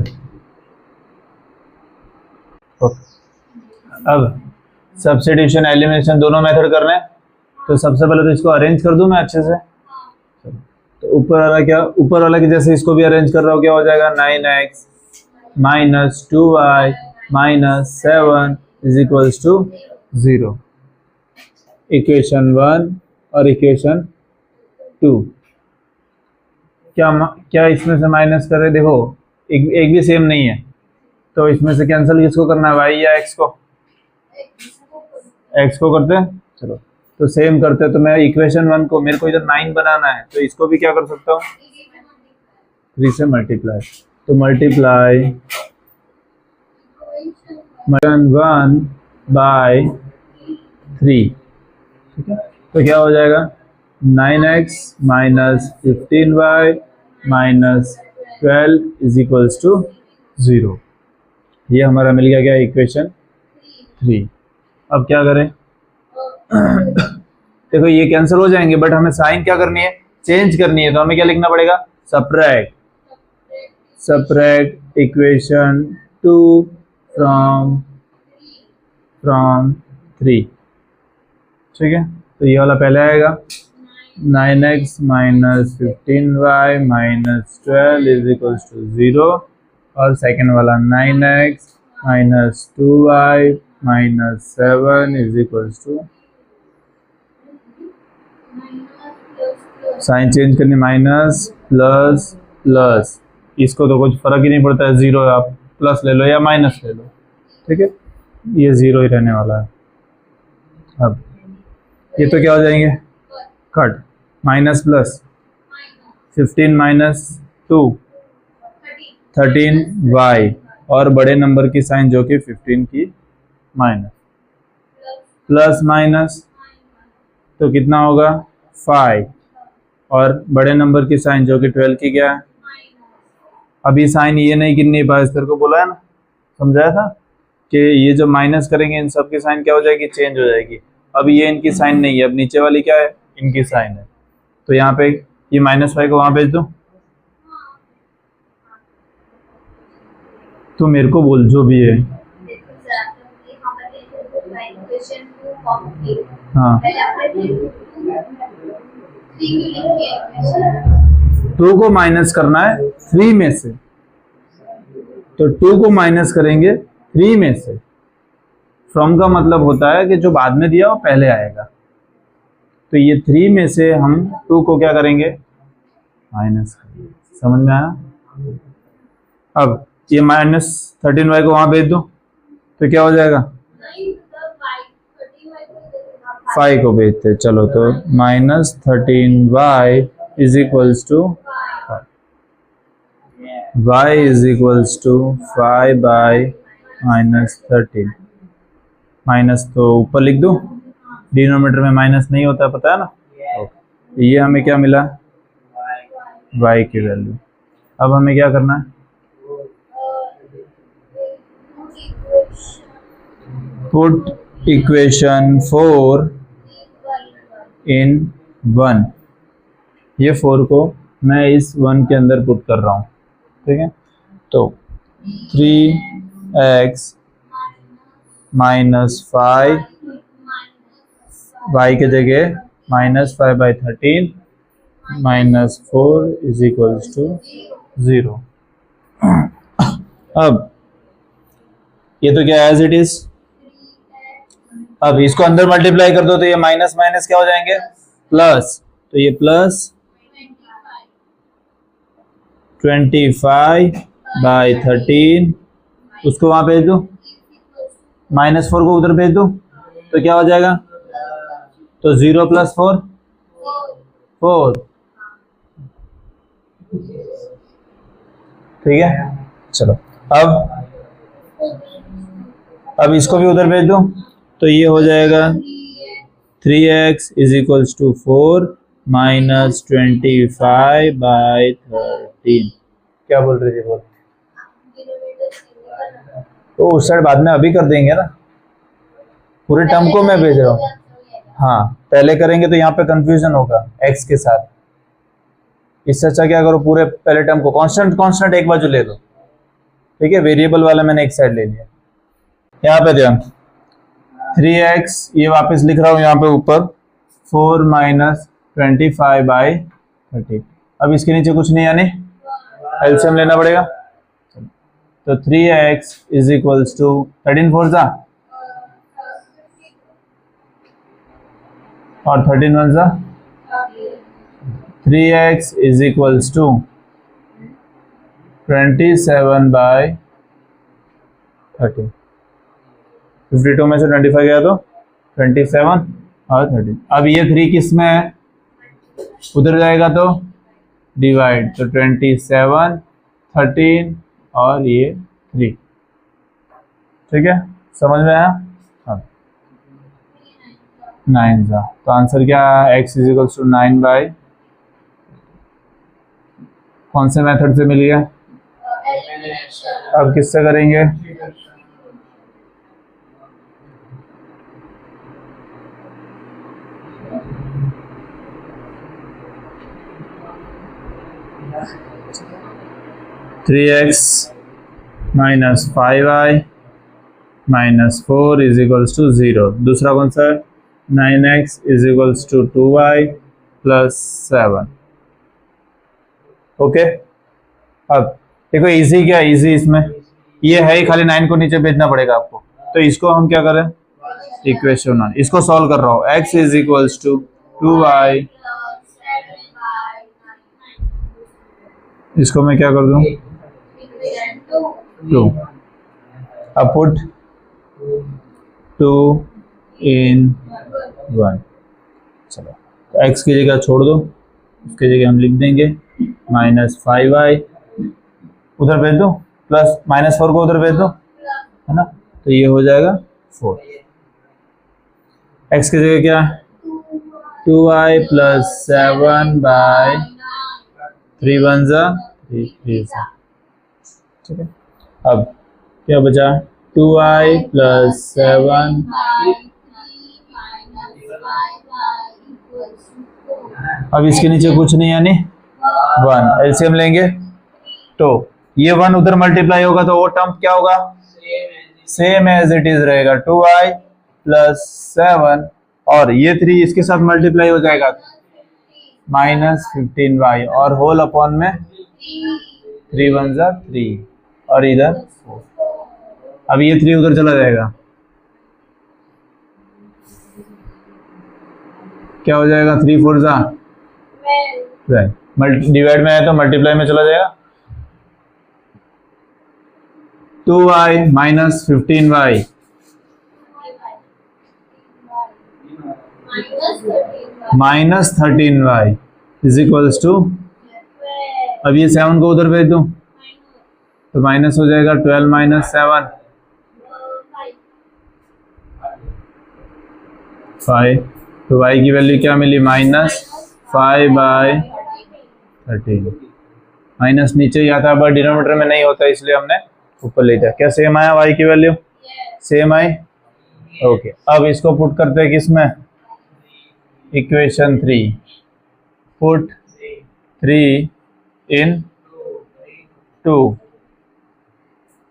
अब सब्स्टिट्यूशन एलिमिनेशन दोनों मेथड करने हैं, तो सबसे पहले तो इसको अरेंज कर दूं मैं अच्छे से, तो ऊपर वाला क्या, ऊपर वाला की जैसे इसको भी अरेंज कर रहा हूँ, क्या हो जाएगा 9x minus 2y minus 7 is equals to 0, equation 1 और इक्वेशन 2, क्या इसमें से माइनस कर रहे, देखो एक भी सेम नहीं है, तो इसमें से कैंसिल किसको करना है, y या x को, x को करते हैं, चलो तो सेम करते हैं, तो मैं इक्वेशन 1 को, मेरे को इधर 9 बनाना है, तो इसको भी क्या कर सकता हूँ 3 से मल्टीप्लाई, तो मल्टीप्लाई 1 बाय 3, ठीक है। तो क्या हो जाएगा 9x minus 15y minus 12 is equals to 0। ये हमारा मिल गया क्या इक्वेशन 3। अब क्या करें देखो ये कैंसिल हो जाएंगे, बट हमें साइन क्या करनी है, चेंज करनी है। तो हमें क्या लिखना पड़ेगा, सब्ट्रैक्ट इक्वेशन 2 फ्रॉम 3, ठीक है। तो ये वाला पहले आएगा 9x minus 15y minus 12 is equals to 0, और सेकेंड वाला 9x minus 2y minus 7 is equals to, sign change करने, माइनस प्लस प्लस, इसको तो कुछ फर्क ही नहीं पड़ता है, 0 है, आप प्लस ले लो या माइनस ले लो, ठीक है। ये 0 ही रहने वाला है। अब ये तो क्या हो जाएंगे cut, minus plus 15 minus 2 13y, और बड़े नंबर की साइन जो कि 15 की माइनस, प्लस माइनस तो कितना होगा 5, और बड़े नंबर की साइन जो कि 12 की क्या है, अभी साइन ये नहीं गिननी पाए, इस तरह को बोला है ना, समझाया था कि ये जो माइनस करेंगे इन सब की साइन क्या हो जाएगी, चेंज हो जाएगी। अब ये इनकी साइन नहीं है, अब नीचे वाली क्या है, इनकी साइन है। तो यहाँ पे ये -5 को वहां भेज दो, तो मेरे को बोल जो भी है। हाँ 2 को माइनस करना है 3 में से, तो 2 को माइनस करेंगे 3 में से। फ्रॉम का मतलब होता है कि जो बाद में दिया वो पहले आएगा। तो ये 3 में से हम 2 को क्या करेंगे, माइनस करेंगे। समझ में आया। अब ये -13y को वहां भेज दो, तो क्या हो जाएगा, 5 को भेजते, चलो तो -13y is equals to y is equals to 5 by -13। Minus तो ऊपर लिख दो, डिनोमिनेटर में माइनस नहीं होता है, पता है ना। तो ये हमें क्या मिला, y की वैल्यू। अब हमें क्या करना है, पुट इक्वेशन 4 इन 1। ये 4 को मैं इस 1 के अंदर पुट कर रहा हूँ, ठीक है। तो 3x माइनस 5 y के जगह -5 बाई 13 -4 इज इक्वल्स टू 0। अब ये तो क्या एज इट इज। अब इसको अंदर मल्टीप्लाई कर दो, तो ये माइनस माइनस क्या हो जाएंगे, प्लस। तो ये प्लस 25 बाई 13, उसको वहां भेज दो, -4 को उधर भेज दो, तो क्या हो जाएगा, तो 0 + 4 4, ठीक है। चलो अब इसको भी उधर भेज दो, तो ये हो जाएगा 3x is equals to 4 minus 25 by 13। क्या बोल रही थी, बोल। तो उस साइड बाद में अभी कर देंगे ना, पूरे टर्म को मैं भेज रहा हूँ। हाँ पहले करेंगे तो यहाँ पे कंफ्यूजन होगा x के साथ। इससे अच्छा क्या करो, पूरे पहले टर्म को कांस्टेंट एक बाजू ले लो, ठीक है। वेरिएबल वाला मैंने एक साइड ले लिया। यहाँ पे ध्यान, 3x ये वापस लिख रहा हूँ यहाँ पे ऊपर, 4 माइनस 25 बाई 30। अब इसके नीचे कुछ नहीं, यानी एलसीएम लेना पड़ेगा। तो 3x इज इक्वल्स टू 13 4 जा और 13 1 जा, 3x is equals to 27 by 30। 52 में से 25 गया तो 27 और 30। अब ये 3 किस में है, उधर जाएगा तो डिवाइड, तो 27 13 और ये 3, ठीक है। समझ में आया। हाँ 9 था, तो आंसर क्या है? x is equals to 9 by, कौन से मेथड से मिल गया? अब किससे करेंगे? Three x minus 5y minus 4 is equals to 0। दूसरा कौन सा है? 9x is equals to 2y plus 7। Okay, अब देखो इजी क्या है? इजी इसमें ये है ही, खाली 9 को नीचे भेजना पड़ेगा आपको। तो इसको हम क्या करें? इक्वेशन 1, इसको सॉल्व कर रहा हूँ। x is equals to 2y, इसको मैं क्या कर दूं? 2। अब पुट 2 इन 1। चलो, तो x की जगह छोड़ दो, उसकी जगह हम लिख देंगे माइनस 5y, उधर भेज दो, प्लस माइनस 4 को उधर भेज दो, है ना? तो ये हो जाएगा 4। x की जगह क्या है? 2y प्लस 7 बाय 3 1 जा 3 3 जा। ठीक है, अब क्या बचा? 2y प्लस 7, अब इसके नीचे कुछ नहीं यानी 1, एलसीएम लेंगे तो ये 1 उधर मल्टीप्लाई होगा तो वो टर्म क्या होगा? सेम एज इट इज रहेगा, 2y प्लस 7, और ये 3 इसके साथ मल्टीप्लाई हो जाएगा माइनस 15y, और होल अपॉन में 3 1 जा 3, और इधर 4। अब ये 3 उधर चला जाएगा, क्या हो जाएगा? 3 4 जा 12, डिवाइड में है तो मल्टीप्लाई में चला जाएगा। 2y minus 15y minus 13y is equals to, अब ये 7 को उधर भेज दूं तो माइनस हो जाएगा 12 माइनस 7 5। तो y की वैल्यू क्या मिली? Minus 5 bye 13। माइनस नीचे ही आता है बट डिनोमिनेटर में नहीं होता, इसलिए हमने ऊपर ले दिया। क्या सेम आया y की वैल्यू? सेम आई। ओके, अब इसको पुट करते हैं किसमें? इक्वेशन 3। पुट 3 इन 2,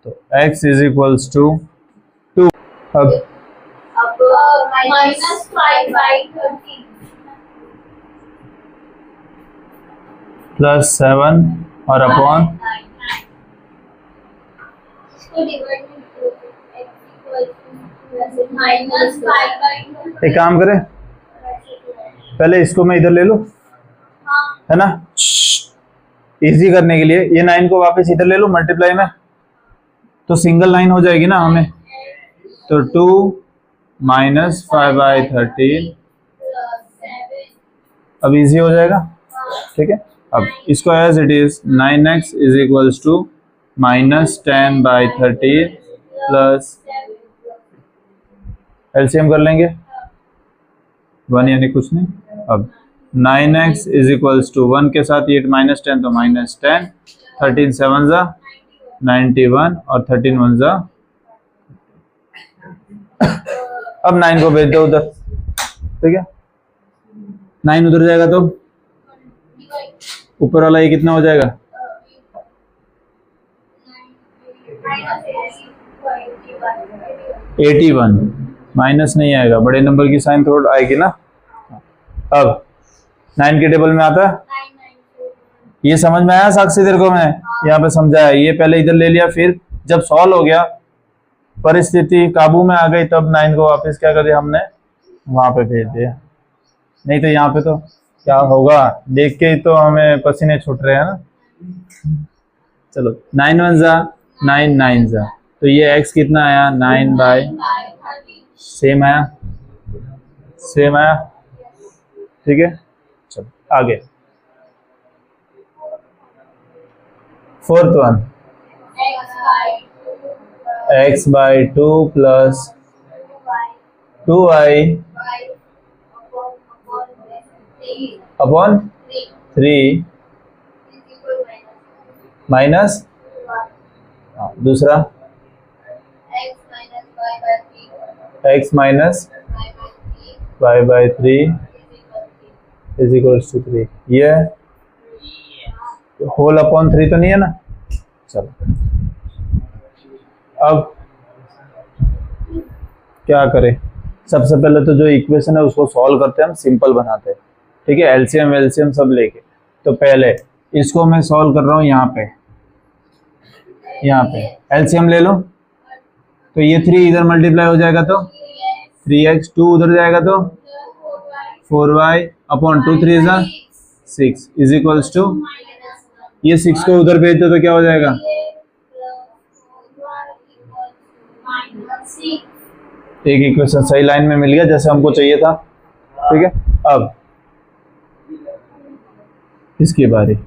तो x इज इक्वल्स टू 2। अब माइनस 5 बाई 13 प्लस 7 और अपॉन माइनस 5 बाई, एक काम करें, पहले इसको मैं इधर ले लूं, है ना? इजी करने के लिए ये 9 को वापस इधर ले लो मल्टीप्लाई में, तो सिंगल लाइन हो जाएगी ना हमें। तो 2 माइनस 5 बाई 13, अब इजी हो जाएगा। ठीक है, अब इसको as it is 9x is equals to minus 10 by 13 plus, LCM कर लेंगे 1 यानी कुछ नहीं। अब 9x इज इक्वल्स टू 1 के साथ ये माइनस 10 तो माइनस 10, 13 7 जा 91 और 13 1 जा। अब 9 को भेज दो उधर, ठीक है? 9 उधर जाएगा तो ऊपर वाला ये कितना हो जाएगा? -81 81, माइनस नहीं आएगा, बड़े नंबर की साइन थोड़ा आएगी ना। अब 9 के टेबल में आता है, ये समझ में आया साक्षी तेरे को? मैं यहाँ पे समझाया, ये पहले इधर ले लिया, फिर जब सॉल्व हो गया, परिस्थिति काबू में आ गई, तब 9 को वापस क्या कर दिया हमने? वहां पे भेज दिया। नहीं तो यहाँ पे तो क्या होगा, देख के ही तो हमें पसीने छूट रहे हैं ना। चलो 9 1 जा 9 9 जा, तो ये x कितना आया? 9 बाय, सेम आया, सेम आया। ठीक है, चलो आगे। Fourth one, x by 2 plus 2y upon 3 minus दूसरा x minus y by 3 is equals to 3। ये होल अपॉन 3 तो नहीं है ना। चलो अब क्या करें, सबसे पहले तो जो इक्वेशन है उसको सॉल्व करते हैं, हम सिंपल बनाते हैं, ठीक है, एलसीएम एलसीएम सब लेके। तो पहले इसको मैं सॉल्व कर रहा हूँ यहाँ पे एलसीएम ले लो, तो ये 3 इधर मल्टीप्लाई हो जाएगा तो 3x, 2 उधर जाएगा तो 4y अपॉन 2 3 जा 6 इज इक्वल्स टू, ये 6 को उधर भेज दो तो क्या हो जाएगा, एक इक्वेशन सही लाइन में मिल गया जैसे हमको चाहिए था, ठीक है। अब इसकी बारी,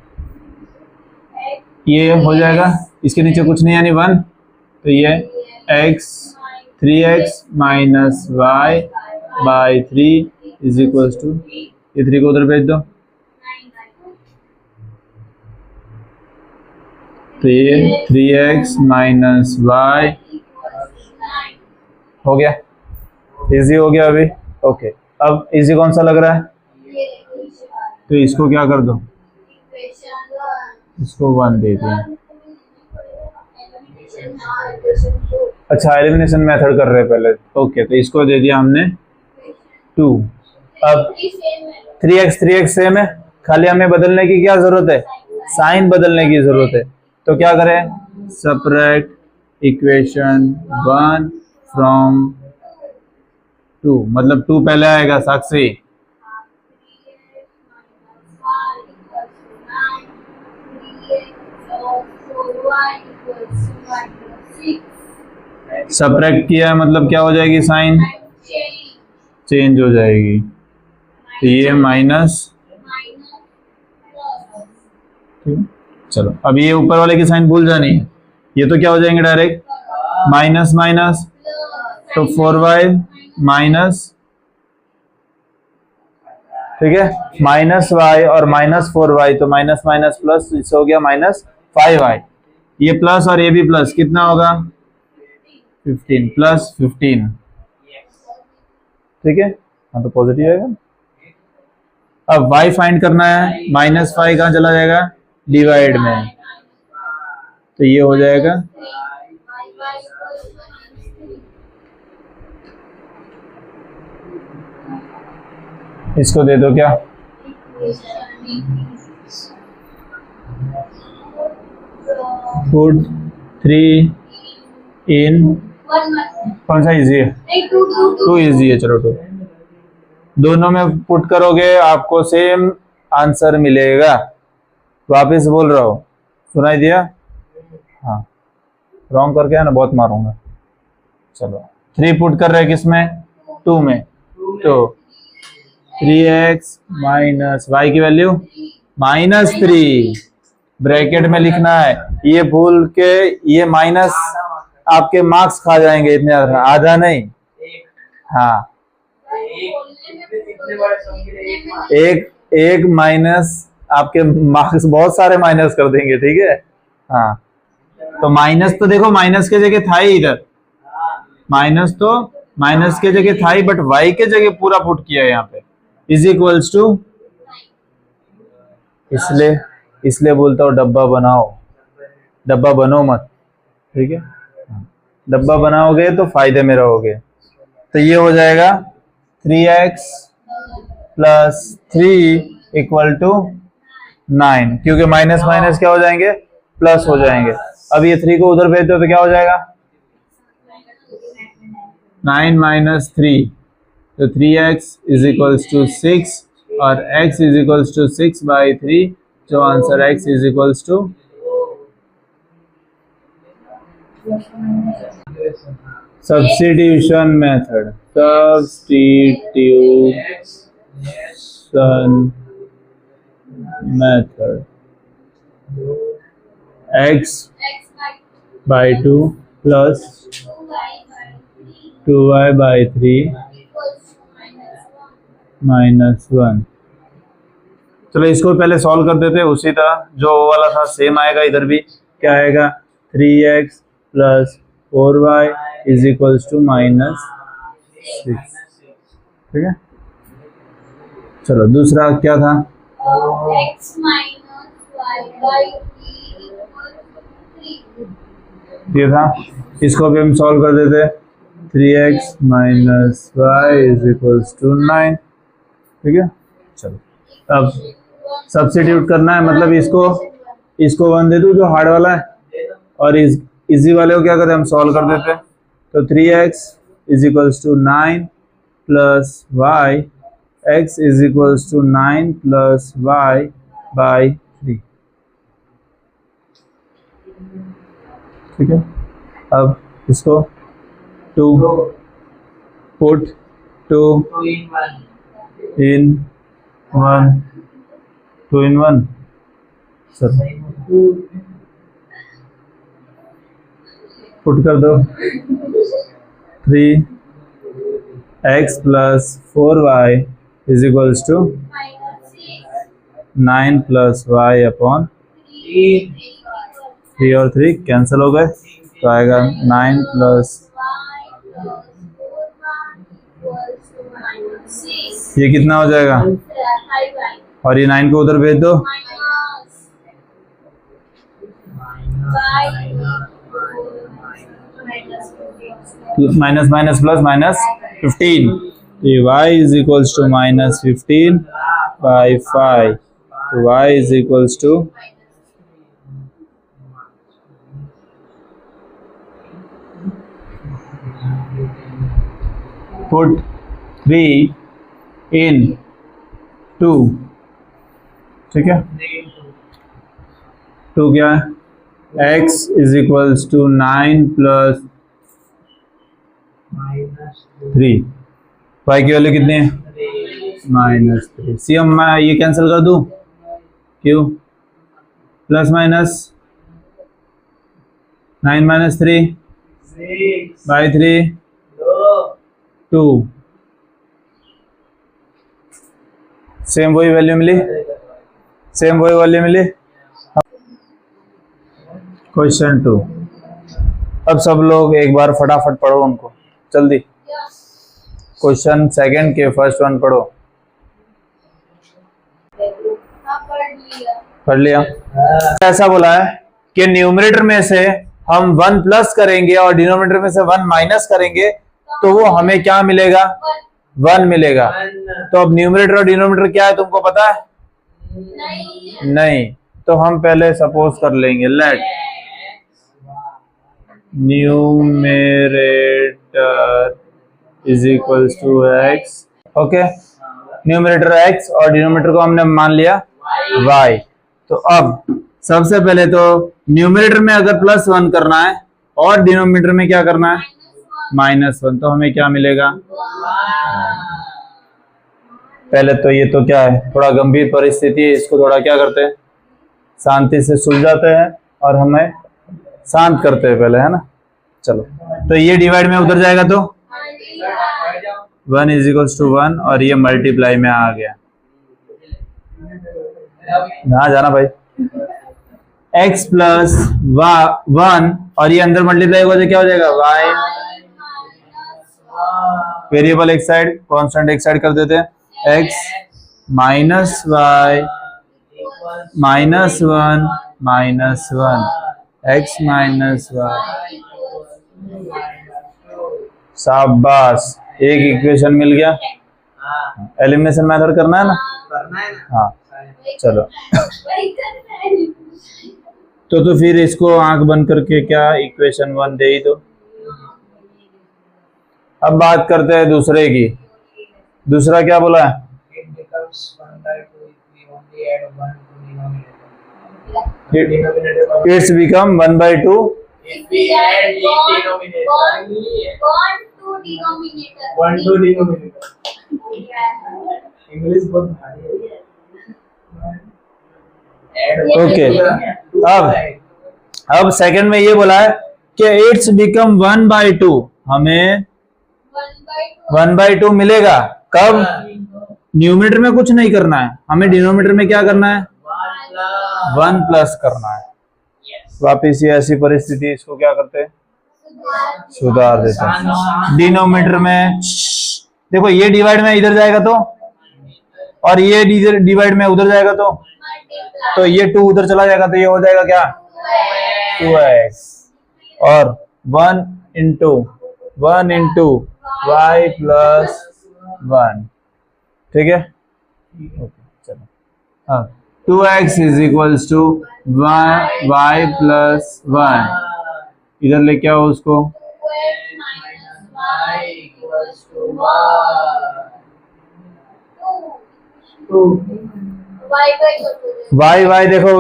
ये हो जाएगा, इसके नीचे कुछ नहीं यानी 1, तो ये x 3x minus y by 3 is equals to, ये 3 को उधर भेज दो तो ये 3x माइनस y हो गया, इजी हो गया अभी। ओके, अब इजी कौन सा लग रहा है, तो इसको क्या कर दो, इसको 1 दे दिया। अच्छा, एलिमिनेशन मेथड कर रहे हैं पहले, ओके, तो इसको दे दिया हमने 2। अब 3x सेम है, खाली हमें बदलने की क्या जरूरत है, साइन बदलने की जरूरत है। तो क्या करें, सब्ट्रैक्ट इक्वेशन 1 फ्रॉम 2, मतलब 2 पहले आएगा साक्षी, सब्ट्रैक्ट किया मतलब क्या हो जाएगी, साइन चेंज हो जाएगी, तो ये माइनस, ठीक है। चलो अब ये ऊपर वाले की साइन भूल जानी है, ये तो क्या हो जाएंगे डायरेक्ट माइनस माइनस, तो 4y माइनस, ठीक है, माइनस y और माइनस 4y, तो माइनस माइनस प्लस, इससे हो गया माइनस 5y, ये प्लस और ये भी प्लस, कितना होगा 15 प्लस 15, ठीक है, हाँ तो पॉजिटिव आएगा। अब y फाइंड करना है, माइनस 5 कहाँ चला जाएगा, डिवाइड में, तो ये हो जाएगा इसको दे दो क्या, पुट 3 इन, कौन सा इजी है, 2 इजी है, चलो 2, दोनों में पुट करोगे आपको सेम आंसर मिलेगा। वापस बोल रहा हूँ, सुनाई दिया, हाँ रॉन्ग करके है ना बहुत मारूंगा। चलो 3 पुट कर रहे हैं किसमें, 2 में, तो 3x माइनस y की वैल्यू माइनस 3 ब्रैकेट में लिखना है, ये भूल के ये माइनस आपके मार्क्स खा जाएंगे, इतने आधा नहीं, हाँ एक माइनस आपके मार्क्स बहुत सारे माइनस कर देंगे, ठीक है, हाँ तो माइनस तो देखो माइनस के जगह था ही, इधर माइनस तो माइनस के जगह था ही, बट y के जगह पूरा पुट किया है यहाँ पे, इज इक्वल्स टू, इसलिए बोलता हूँ डब्बा बनाओ, डब्बा बनो मत, ठीक है, डब्बा बनाओगे तो फायदे में रहोगे। तो ये हो जाएगा 3x प्लस 3 इक्वल टू 9, क्योंकि माइनस माइनस क्या हो जाएंगे, प्लस हो जाएंगे। अब ये 3 को उधर भेज दो तो क्या हो जाएगा, 9 माइनस 3, तो 3x इज इक्वल्स टू 6 और x is equals to 6 by 3, जो answer x is equals to, substitution method, x by 2 plus 2y by 3 minus 1 चलो इसको पहले सॉल्व कर देते हैं उसी तरह जो वो वाला था सेम आएगा इधर भी। क्या आएगा 3x plus 4y is equals to -6। ठीक है, चलो दूसरा क्या था? x minus y by 3 equals to 3। ये था, इसको भी हम सॉल्व कर देते। 3x minus y is equals to 9। ठीक है, चलो अब सब्स्टिट्यूट करना है, मतलब इसको 1 दे दूं जो हार्ड वाला है और इस इजी वाले को क्या करते हैं हम सॉल्व कर देते। तो 3x is equals to 9 plus y, x is equals to 9 plus y by 3। ठीक है, अब इसको 2 put 2 in 1 2 in 1 sir put कर दो। 3x plus 4y is equals to 9 plus y upon 3 और 3 कैंसिल हो गए, तो आएगा 9 प्लस, ये कितना हो जाएगा? और ये 9 को उधर भेज दो। Minus minus plus -15। ये y is equals to -15 by 5। तो y is equals to put 3 in 2। ठीक है, 2 क्या है? x is equals to 9 plus 3। y की वैल्यू कितनी है? -3। सी हम ये कैंसिल कर दूं, क्यों? Plus minus 9 minus 3 by 3 2। Same वही वैल्यू मिली, सेम वही वैल्यू मिली। क्वेश्चन 2, अब सब लोग एक बार फटाफट पढ़ो उनको जल्दी। क्वेश्चन सेकंड के फर्स्ट वन पढ़ो। पढ़ लिया? ऐसा बोला है कि न्यूमरेटर में से हम 1 प्लस करेंगे और डिनोमिनेटर में से 1 माइनस करेंगे तो वो हमें क्या मिलेगा? 1 मिलेगा। तो अब न्यूमरेटर और डिनोमिनेटर क्या है तुमको पता है? नहीं। तो हम पहले सपोज कर लेंगे, let numerator is equals to x। Okay, numerator x और डिनोमिनेटर को हमने मान लिया y। तो अब सबसे पहले तो न्यूमरेटर में अगर +1 करना है और डिनोमिनेटर में क्या करना है? -1। तो हमें क्या मिलेगा? पहले तो ये तो क्या है, थोड़ा गंभीर परिस्थिति है, इसको थोड़ा क्या करते हैं, शांति से सुलझाते हैं और हमें शांत करते हैं पहले, है ना। चलो, तो ये डिवाइड में उधर जाएगा तो 1 इज इक्वल्स टू 1 और ये मल्टीप्लाई में आ गया। यहाँ जाना भाई, x प्लस 1 और ये अंदर मल्टीप्लाई होगा तो क्या हो जाएगा? y। वेरिएबल एक साइड, कांस्टेंट एक साइड कर देते हैं। x minus y -1 -1 x minus y। शाबाश, एक इक्वेशन मिल गया। एलिमिनेशन मेथड करना है ना? हाँ, चलो। तो फिर इसको आंख बंद करके क्या इक्वेशन 1 दे ही दो। अब बात करते हैं दूसरे की। दूसरा क्या बोला है? It's become 1/2 if we add one to denominator. English बहुत भारी है। ओके, अब सेकंड में ये बोला है कि इट्स बिकम 1/2। हमें 1/2 मिलेगा कब? न्यूमरेटर में कुछ नहीं करना है, हमें डिनोमिनेटर में क्या करना है, 1 प्लस करना है। वापिस ये ऐसी परिस्थिति, इसको क्या करते हैं, सुधार देते हैं। डिनोमिनेटर में देखो ये डिवाइड में इधर जाएगा तो, और ये डिवाइड में उधर जाएगा तो ये 2 उधर चला जाएगा तो ये हो जाएगा क्या, 2x, और 1 इंटू y प्लस 1, ठीक है। चलो हाँ, 2x is equals to y plus 1, इधर लेके आओ उसको, y देखो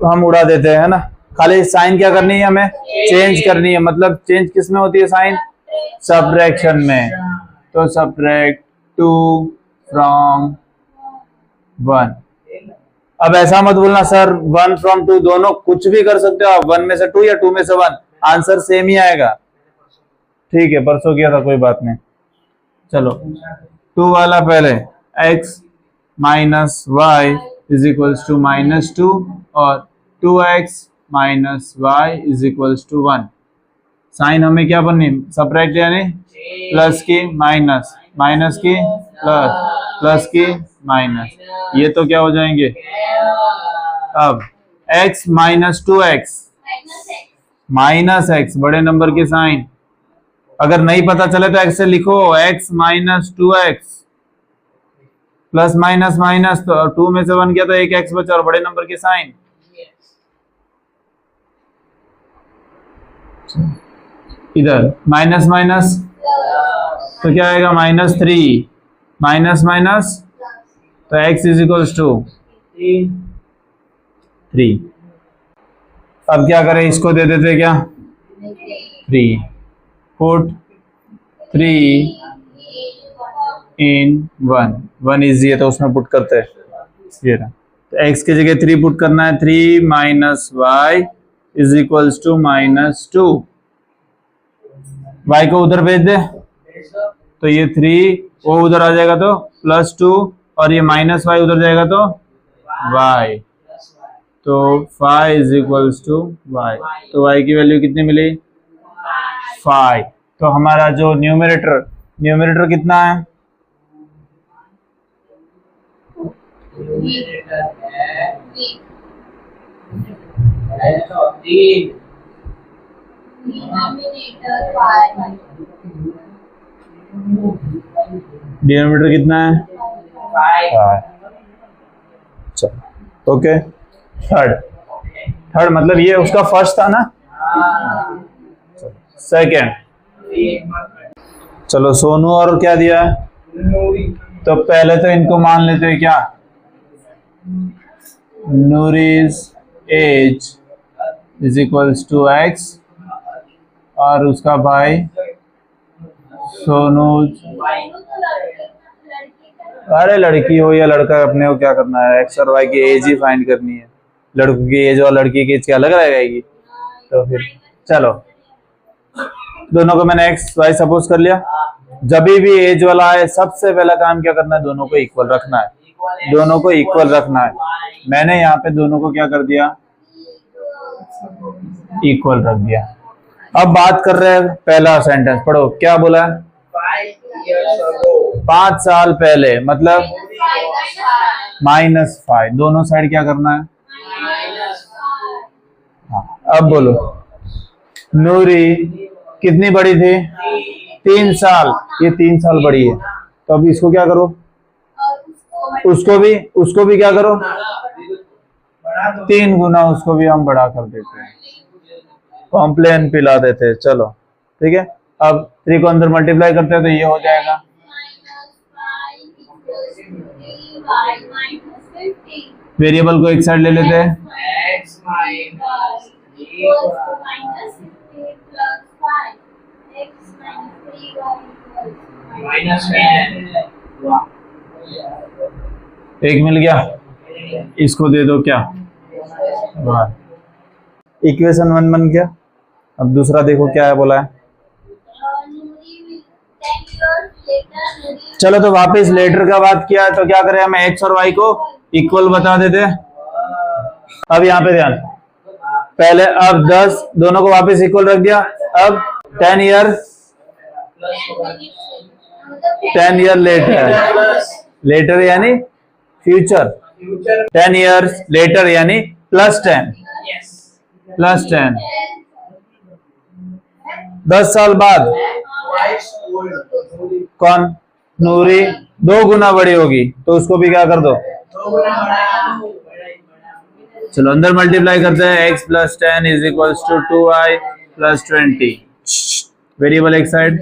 हम उड़ा देते हैं ना, खाली साइन क्या करनी है, हमें चेंज करनी है। मतलब चेंज किस में होती है साइन, सब्ट्रैक्शन में। तो सब्ट्रैक्ट 2 फ्रॉम 1। अब ऐसा मत बोलना सर 1 फ्रॉम 2, दोनों कुछ भी कर सकते हो आप, 1 में से 2 या 2 में से 1, आंसर सेम ही आएगा। ठीक है, परसों किया था, कोई बात नहीं। चलो 2 वाला पहले, x minus y is equals to -2 और 2x minus y is equals to 1। Sign हमें क्या बननी, सब्ट्रैक्ट यानी प्लस की माइनस, माइनस की प्लस, प्लस की माइनस, ये तो क्या हो जाएंगे। अब x minus 2x minus x, बड़े नंबर के साइन, अगर नहीं पता चले तो x से लिखो, x minus 2x plus minus minus, तो 2 में से 1 गया तो एक x बचा, और बड़े नंबर के साइन। इधर माइनस माइनस तो क्या आएगा, -3 माइनस माइनस, तो x इज इक्वल्स टू 3। अब क्या करें, इसको दे देते क्या, 3, पुट 3 इन 1 इजी है तो उसमें पुट करते हैं, ये रहा। तो x की जगह 3 पुट करना है, 3 minus y is equals to -2। y को उधर भेज दे तो ये 3 वो उधर आ जाएगा तो +2, और ये माइनस वाई उधर जाएगा तो y, तो 5 इज इक्वल्स टू y। तो y की वैल्यू कितनी मिली, 5। तो हमारा जो न्यूमरेटर कितना है, डिनोमिनेटर कितना है, 5। चलो ओके, थर्ड मतलब ये उसका फर्स्ट था ना, सेकेंड। चलो सोनू और क्या दिया है, तो पहले तो इनको मान लेते हैं क्या, नूरीज age is equals to x, और उसका भाई सोनू। अरे लड़की हो या लड़का, अपने को क्या करना है, x और y की एज ही फाइंड करनी है। लड़कों की एज और लड़की की एज क्या अलग रहेगी, तो फिर चलो दोनों को मैंने x y सपोज कर लिया। जब भी एज वाला है सबसे पहला काम क्या करना है, दोनों को इक्वल रखना है, दोनों को इक्वल रखना है। मैंने यहाँ पे दोनों को क्या कर दिया, इक्वल रख दिया। अब बात कर रहे हैं, पहला सेंटेंस पढ़ो, क्या बोला है, 5 साल पहले, मतलब -5, दोनों साइड क्या करना है, हाँ। अब बोलो, नूरी कितनी बड़ी थी, 3 साल, ये 3 साल बड़ी है, तो अब इसको क्या करो, उसको भी क्या करो, 3 गुना उसको भी हम बड़ा कर देते हैं, कॉम्प्लेन पिला देते हैं। चलो ठीक है, अब 3 को अंदर मल्टीप्लाई करते हैं तो ये हो जाएगा, वेरिएबल को एक साइड ले लेते हैं, एक मिल गया, इसको दे दो क्या, इक्वेशन 1 बन गया। अब दूसरा देखो क्या है बोला है, चलो तो वापस लेटर का बात किया तो क्या करें, हमें x और y को इक्वल बता देते हैं। अब यहाँ पे ध्यान, पहले अब 10 दोनों को वापस इक्वल रख दिया। अब 10 ईयर लेटर यानी फ्यूचर, 10 ईयर्स लेटर यानी +10 10 साल बाद कौन, नूरी 2 गुना बड़ी होगी तो उसको भी क्या कर दो, चलो अंदर मल्टीप्लाई करते हैं। x + 10 = 2y + 20, वेरिएबल एक साइड।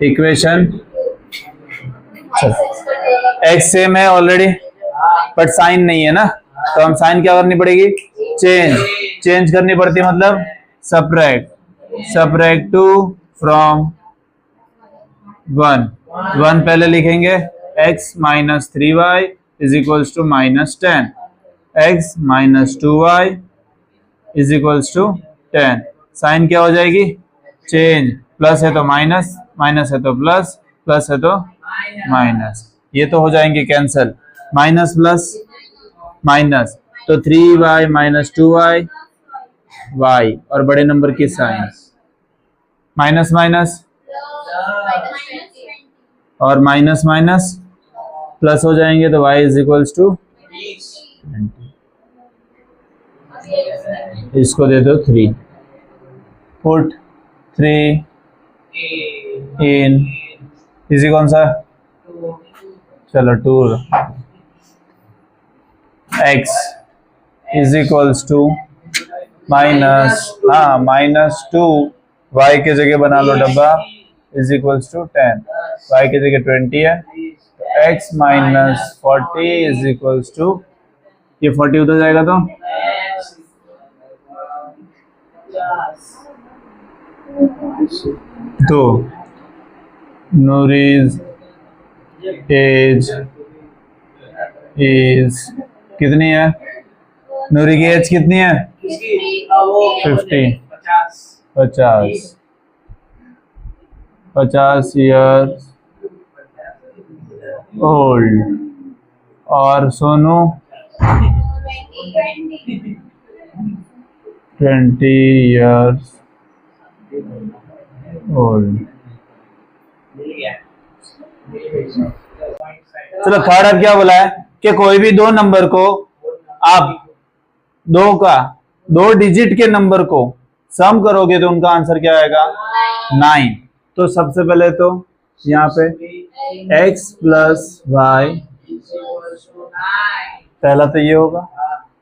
इक्वेशन x सेम है ऑलरेडी, बट साइन नहीं है ना, तो हम साइन क्या करनी पड़ेगी, चेंज करनी पड़ती है, मतलब सब्ट्रैक्ट 2 फ्रॉम 1 पहले लिखेंगे। x - 3y = -10, x - 2y = 10। Sign क्या हो जाएगी, चेंज, प्लस है तो माइनस, माइनस है तो प्लस, प्लस है तो माइनस, ये तो हो जाएंगे कैंसल, माइनस प्लस माइनस, तो 3y - 2y y, और बड़े नंबर की साइन, माइनस माइनस और माइनस माइनस प्लस हो जाएंगे, तो y = 20। इसको दे दो 3, पुट 3 इन, इसी कौन सा, चलो 2, x = -2 y के जगह बना लो डब्बा, = 10, y के जगह 20 है, x - 40 ये 40 उधर जाएगा तो नूरीज एज इज कितनी है, नूरी की एज कितनी है, 50 इयर्स ओल्ड, और सोनू 20 इयर्स ओल्ड। चलो थर्ड अब क्या बोला है कि कोई भी 2 नंबर को आप 2 डिजिट के नंबर को सम करोगे तो उनका आंसर क्या आएगा, 9। तो सबसे पहले तो यहाँ पे x + y, पहला तो ये होगा।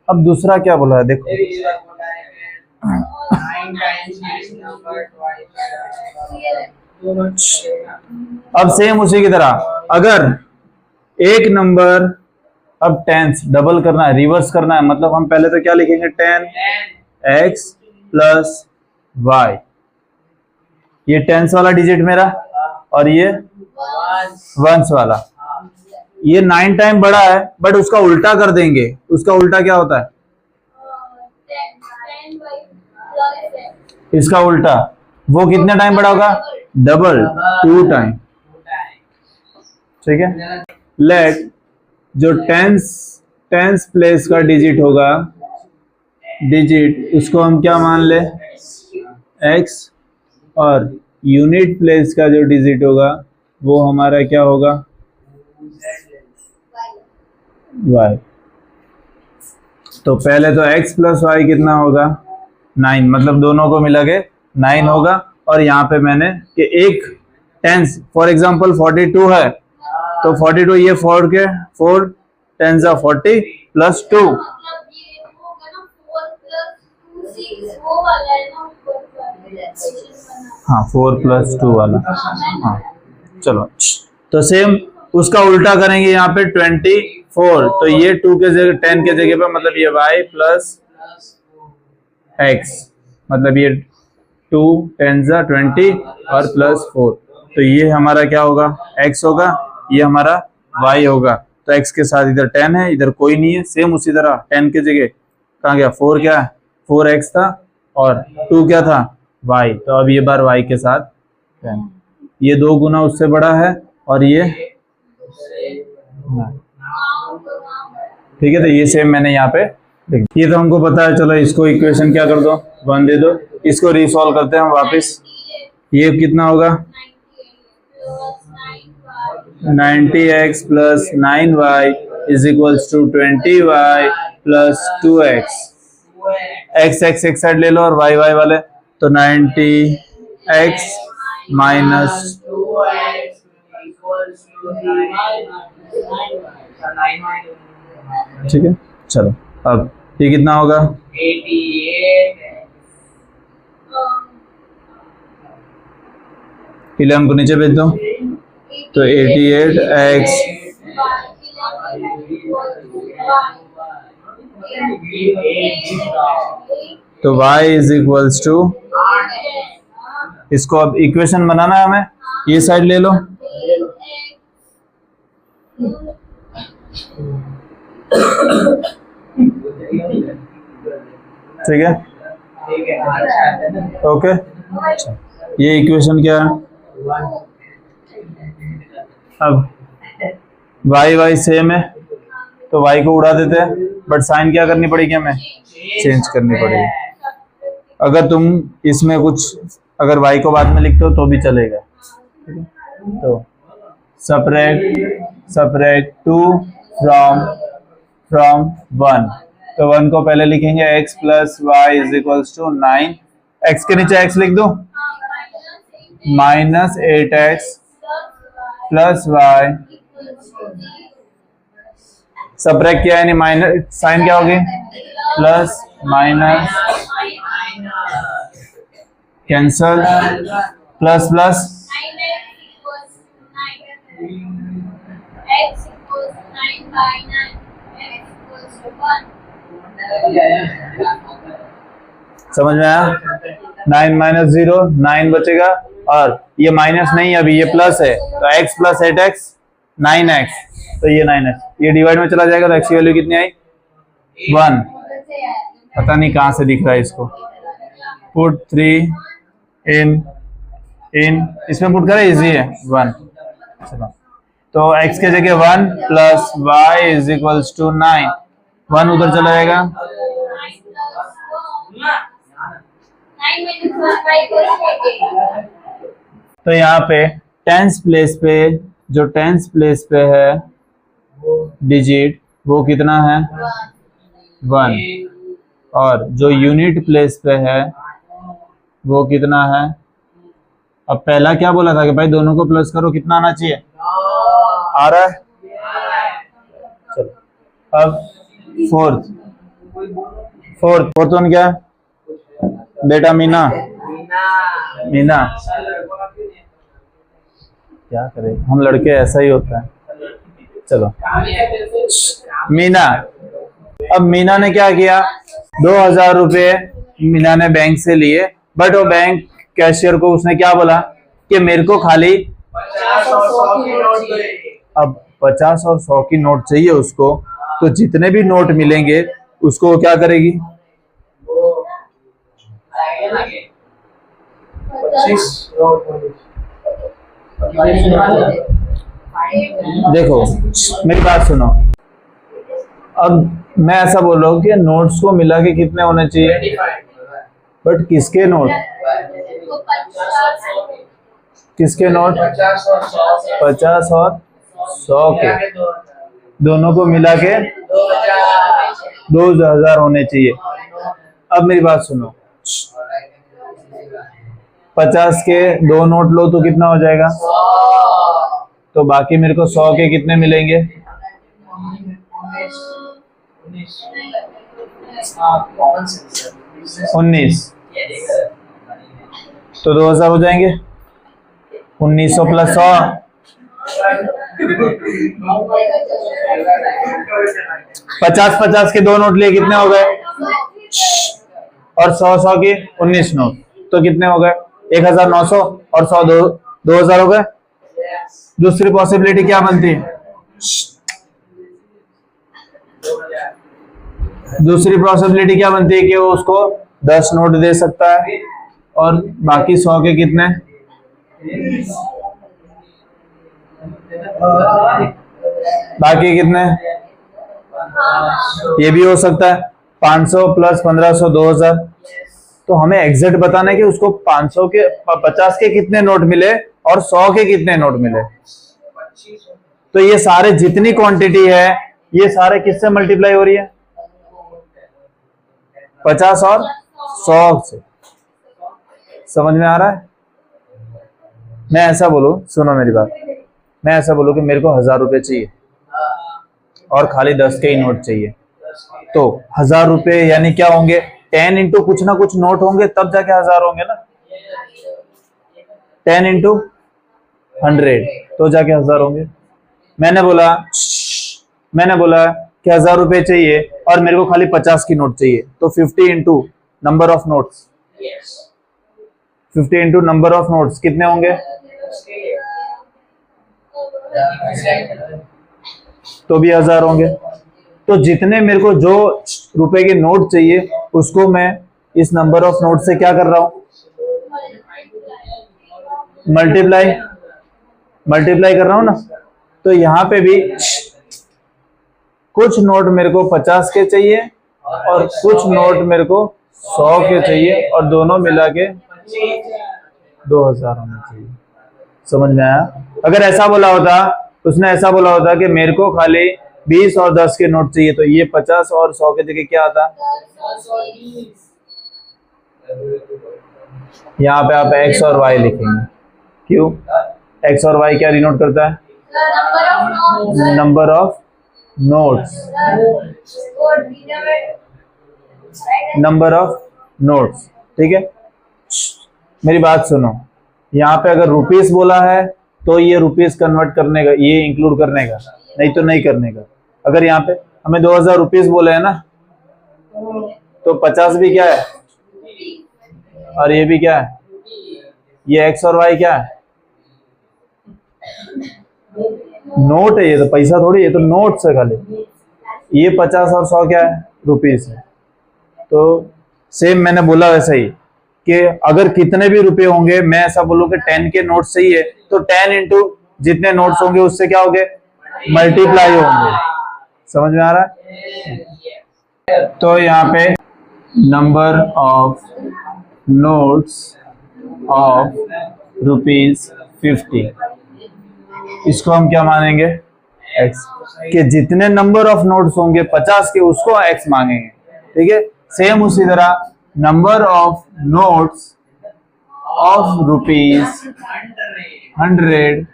अब दूसरा क्या बोला है देखो, अब सेम उसी की तरह, अगर एक नंबर, अब टेंस डबल करना है, रिवर्स करना है, मतलब हम पहले तो क्या लिखेंगे, 10x + y, ये टेंस वाला डिजिट मेरा, और ये वंस वाला, ये 9 टाइम बड़ा है, बट उसका उल्टा कर देंगे, उसका उल्टा क्या होता है, इसका उल्टा, वो कितने टाइम बड़ा होगा, डबल, 2 टाइम, ठीक है। लेट जो टेंस प्लेस का डिजिट होगा, डिजिट उसको हम क्या मान ले, x, और यूनिट प्लेस का जो डिजिट होगा वो हमारा क्या होगा, y। तो पहले तो x + y कितना होगा, 9, मतलब दोनों को मिला के 9 होगा। और यहाँ पे मैंने कि एक टेंस, फॉर एग्जांपल 42 है, तो 42 ये 4 10 = 40 + 2, हाँ 4 + 2 वाला, हाँ चलो। तो सेम उसका उल्टा करेंगे यहाँ पे 24, तो ये 2 के जगह 10 के जगह पे, मतलब ये y + x, मतलब ये 2 10 = 20 और +4, तो ये हमारा क्या होगा, x होगा, ये हमारा y होगा। तो x के साथ इधर 10 है, इधर कोई नहीं है, सेम उसी तरह 10 के जगह कहाँ गया, 4 क्या है, 4x था और 2 क्या था, y। तो अब ये बार y के साथ cancel। ये 2 गुना उससे बड़ा है और ये ठीक है। तो ये सेम मैंने यहाँ पे लिख दिया। ये तो हमको पता है, चलो इसको इक्वेशन क्या कर दो, 1 दे दो। इसको रिसॉल्व करते हैं हम वापस। ये कितना होगा, 90x plus 9y is equals to 20y plus 2x। x x एक साइड ले लो और y y वाले, तो 90x minus 2x equals to 9। ठीक है। चलो अब ये कितना होगा, 88 पहले हमको नीचे भेज दो, तो 88x तो y इज इक्वल्स टू, इसको अब इक्वेशन बनाना है हमें, ये साइड ले लो, ठीक है, ओके। ये इक्वेशन क्या है, अब y सेम है तो y को उड़ा देते हैं, बट साइन क्या करनी पड़ेगी हमें, चेंज करनी पड़ेगी। अगर तुम इसमें कुछ अगर y को बाद में लिखते हो तो भी चलेगा, ठीक है। तो सपरेट 2 फ्रॉम 1, तो 1 को पहले लिखेंगे x plus y is equals to 9, x के नीचे x लिख दो, minus 8x plus Y, subtract किया यानी माइनस, साइन क्या होगी, plus minus cancel, plus plus समझ में आया, 9 माइनस 0 9 बचेगा, और ये माइनस नहीं है अभी, ये प्लस है, तो x प्लस 8x 9x, तो ये 9x, ये डिवाइड में चला जाएगा, तो x की वैल्यू कितनी आई, 1। पता नहीं कहाँ से दिख रहा है इसको, पुट 3 इन इसमें पुट करें, इजी है, 1। चलो तो x के जगह 1 plus y is equals to 9, 1 उधर चला जाएगा, तो यहाँ पे टेंस प्लेस पे, जो टेंस प्लेस पे है डिजिट वो कितना है, 1, और जो यूनिट प्लेस पे है वो कितना है। अब पहला क्या बोला था कि भाई दोनों को प्लस करो, कितना आना चाहिए, आ रहा है। चलो अब फोर्थ वन क्या है बेटा, मीना क्या करे, हम लड़के ऐसा ही होता है। चलो मीना, अब मीना ने क्या किया, 2000 रुपये मीना ने बैंक से लिए, बट वो बैंक कैशियर को उसने क्या बोला कि मेरे को खाली 50 और 100 की नोट दे। अब 50 और 100 की नोट चाहिए उसको, तो जितने भी नोट मिलेंगे उसको वो क्या करेगी, वो आएगा ना कि 25 देखो मेरी बात सुनो, अब मैं ऐसा बोल रहा हूँ कि नोट्स को मिला के कितने होने चाहिए, बट किसके नोट, किसके नोट, 50 और 100 के, दोनों को मिला के 2000 होने चाहिए। अब मेरी बात सुनो, 50 के 2 नोट लो तो कितना हो जाएगा, तो बाकी मेरे को 100 के कितने मिलेंगे, 19, तो 2000 हो जाएंगे, 1900 प्लस 100, 50 के 2 नोट लिए कितने हो गए, और 100 के 19 नोट, तो कितने हो गए 1900, और 100 2000 हो गए। दूसरी पॉसिबिलिटी क्या बनती है, दूसरी पॉसिबिलिटी क्या बनती है कि वो उसको 10 नोट दे सकता है और बाकी 100 के कितने, बाकी कितने, ये भी हो सकता है 500 प्लस 1500 2000। तो हमें एग्जैक्ट बताना है कि उसको 500 के 50 के कितने नोट मिले और 100 के कितने नोट मिले। तो ये सारे जितनी क्वांटिटी है ये सारे किससे मल्टीप्लाई हो रही है, 50 और 100 से। समझ में आ रहा है? मैं ऐसा बोलूं, सुनो मेरी बात, मैं ऐसा बोलूं कि मेरे को 1000 रुपए चाहिए और खाली 10 के ही नोट चाहिए, तो 1000 रुपए यानी क्या होंगे, 10 इंटू कुछ ना कुछ नोट होंगे तब जाके 1000 होंगे ना, 10 इंटू 100 तो जाके 1000 होंगे। मैंने बोला कि 1000 रुपए चाहिए और मेरे को खाली 50 की नोट चाहिए, तो 50 into number of notes, 50 into number of notes कितने होंगे, तो भी 1000 होंगे। तो जितने मेरे को जो रुपए के नोट चाहिए उसको मैं इस नंबर ऑफ नोट से क्या कर रहा हूं, मल्टीप्लाई कर रहा हूं ना। तो यहां पे भी कुछ नोट मेरे को 50 के चाहिए और कुछ नोट मेरे को 100 के चाहिए और दोनों मिला के 2000 होने चाहिए। समझ में आया? अगर ऐसा बोला होता, उसने ऐसा बोला होता कि मेरे को खाली 20 और 10 के नोट चाहिए, तो ये 50 और 100 के जगह क्या आता, यहाँ पे आप x और y लिखेंगे। क्यों? x और y क्या डिनोट करता है, number of notes, number of notes. ठीक है, मेरी बात सुनो, यहाँ पे अगर रुपीस बोला है तो ये रुपीस कन्वर्ट करने का, ये इंक्लूड करने का, नहीं तो नहीं करने का। अगर यहाँ पे हमें 2000 रुपीस बोले है ना, तो 50 भी क्या है और ये भी क्या है, ये x और y क्या है, नोट है, ये तो पैसा थोड़ी, ये तो नोट है खाली। ये 50 और 100 क्या है, रुपीस है। तो सेम मैंने बोला वैसा ही कि अगर कितने भी रुपए होंगे, मैं ऐसा बोलूं कि 10 के नोट सही है, तो 10 इंटू जितने नोट्स होंगे उससे क्या होंगे, मल्टीप्लाई होंगे। समझ में आ रहा है? तो यहाँ पे नंबर ऑफ नोट्स ऑफ ₹50, इसको हम क्या मानेंगे, x, कि जितने नंबर ऑफ नोट्स होंगे 50 के उसको x मांगेंगे। ठीक है, सेम उसी तरह नंबर ऑफ नोट्स ऑफ ₹100,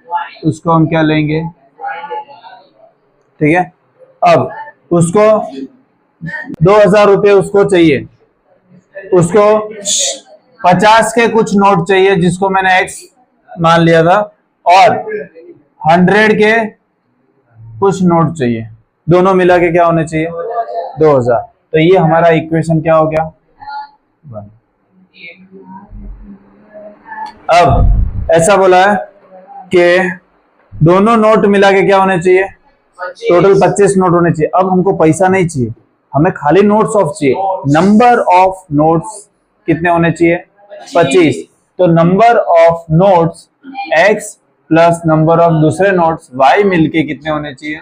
उसको हम क्या लेंगे। ठीक है, अब उसको 2000 रुपए उसको चाहिए, उसको 50 के कुछ नोट चाहिए जिसको मैंने x मान लिया था, और 100 के कुछ नोट चाहिए, दोनों मिला के क्या होने चाहिए, 2000। तो ये हमारा इक्वेशन क्या हो गया, 1। अब ऐसा बोला है कि दोनों नोट मिला के क्या होने चाहिए, टोटल 25 नोट होने चाहिए। अब हमको पैसा नहीं चाहिए, हमें खाली नोट्स ऑफ चाहिए। नंबर ऑफ नोट्स कितने होने चाहिए, 25। तो number of notes x plus number of दूसरे नोट्स y मिलके कितने होने चाहिए,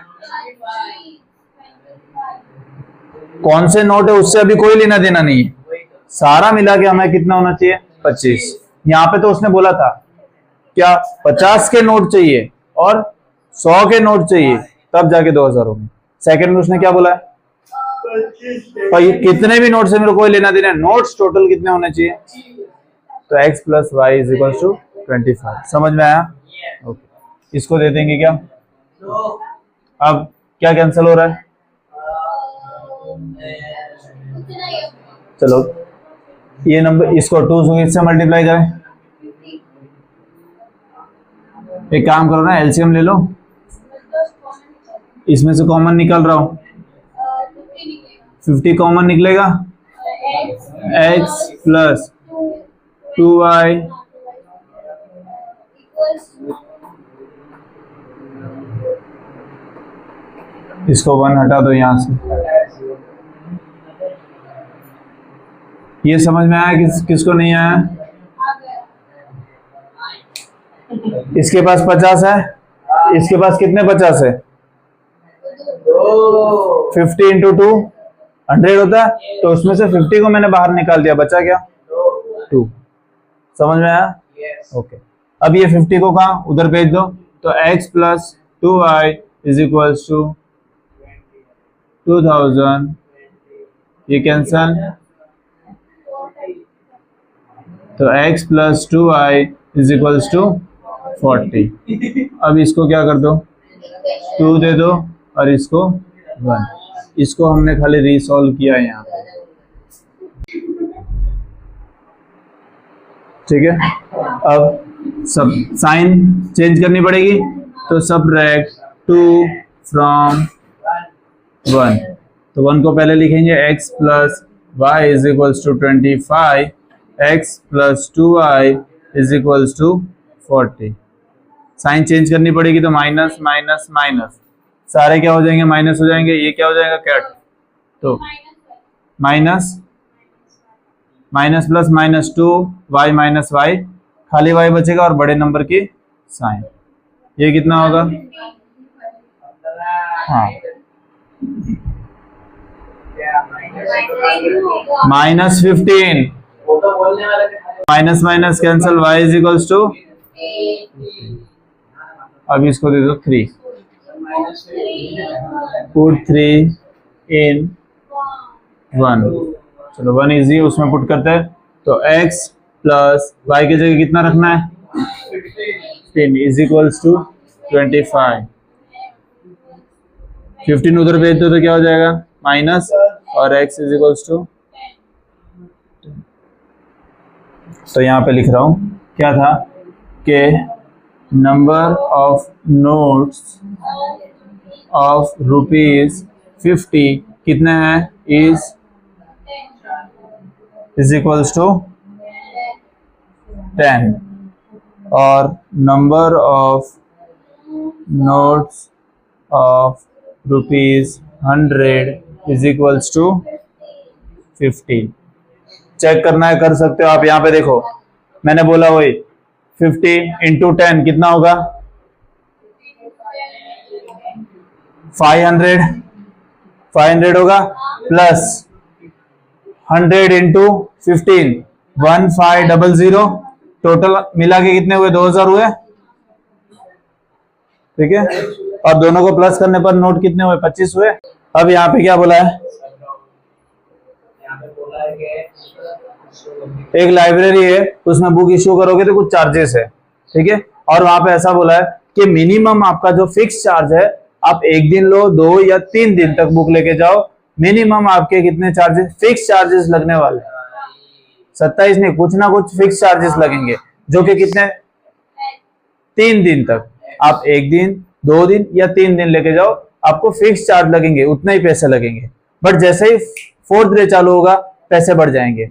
कौन से नोट है उससे अभी कोई लेना देना नहीं है, सारा मिला के हमें कितना होना चाहिए, 25। यहाँ पे तो उसने बोला था क्या 50 के नोट चाहिए और 100 के नोट चाहिए, तब जाके 2000 होंगे। सेकंड में उसने क्या बोला है, कितने भी नोट से मेरे को कोई लेना देना, नोट्स टोटल कितने होने चाहिए, तो x plus y is equal to 25। समझ में आया? ओके, इसको दे देंगे क्या। अब क्या कैंसिल हो रहा है, चलो ये नंबर, इसको 2 से मल्टीप्लाई करें। एक काम करो ना, एलसीएम ले लो, इसमें से कॉमन निकल रहा हूं, 50 कॉमन निकलेगा, x प्लस 2y इसको 1 हटा दो यहां से, ये समझ में आया किसको नहीं आया? इसके पास 50 है, इसके पास कितने 50 है? 50 इंटू 2 100 होता है, तो उसमें से 50 को मैंने बाहर निकाल दिया, बचा क्या? 2। समझ में आया? ओके। अब ये 50 को कहाँ उधर भेज दो, तो x plus 2y is equals to 2000, ये कैंसल, तो x plus 2y is equals to 40। अब इसको क्या कर दो, 2 दे दो और इसको 1। इसको हमने खाली रीसॉल्व किया है यहाँ पे, ठीक है। अब सब साइन चेंज करनी पड़ेगी, तो सबट्रैक्ट 2 फ्रॉम 1, तो 1 को पहले लिखेंगे x plus y is equals to 25, x plus 2y is equals to 40। Sign change करनी पड़ेगी, तो माइनस माइनस माइनस, सारे क्या हो जाएंगे? माइनस हो जाएंगे। ये क्या हो जाएगा? कैट, तो minus minus plus minus 2 y minus y, खाली y बचेगा और बड़े नंबर की साइन, ये कितना होगा? हाँ, -15, minus minus cancel, y is equals to, अब इसको दे दो 3, पुट 3 इन 1, चलो 1 इजी, उसमें पुट करते हैं, तो x प्लस y की जगह कितना रखना है? 15 इज इक्वल्स टू 25। 15 उधर भेज दो तो क्या हो जाएगा? माइनस, और x इज इक्वल्स टू, तो यहाँ पे लिख रहा हूँ क्या था कि नंबर ऑफ नोट्स ऑफ ₹50 कितने हैं? इज इक्वल्स टू 10, और number of notes of ₹100 is equals to 50। Check करना है, कर सकते हो आप। यहाँ पे देखो, मैंने बोला वही 50 इंटू 10 कितना होगा? 500 होगा, प्लस 100 इंटू 15 1500, टोटल मिला के कितने हुए? 2000 हुए, ठीक है। और दोनों को प्लस करने पर नोट कितने हुए? 25 हुए। अब यहाँ पे क्या बोला है? एक लाइब्रेरी है, उसमें बुक इश्यू करोगे तो कुछ चार्जेस है, ठीक है। और वहां पे ऐसा बोला है कि मिनिमम आपका जो फिक्स चार्ज है, आप 1 दिन लो, 2 या 3 दिन तक बुक लेके जाओ, मिनिमम आपके कितने चार्जेस, फिक्स चार्जेस लगने वाले, 27 नहीं, कुछ ना कुछ फिक्स चार्जेस लगेंगे, जो कि कितने? 3 दिन तक। आप 1 दिन, 2 दिन या 3 दिन लेके जाओ, आपको फिक्स चार्ज लगेंगे, उतने ही पैसे लगेंगे। बट जैसे ही 4th डे चालू होगा, पैसे बढ़ जाएंगे,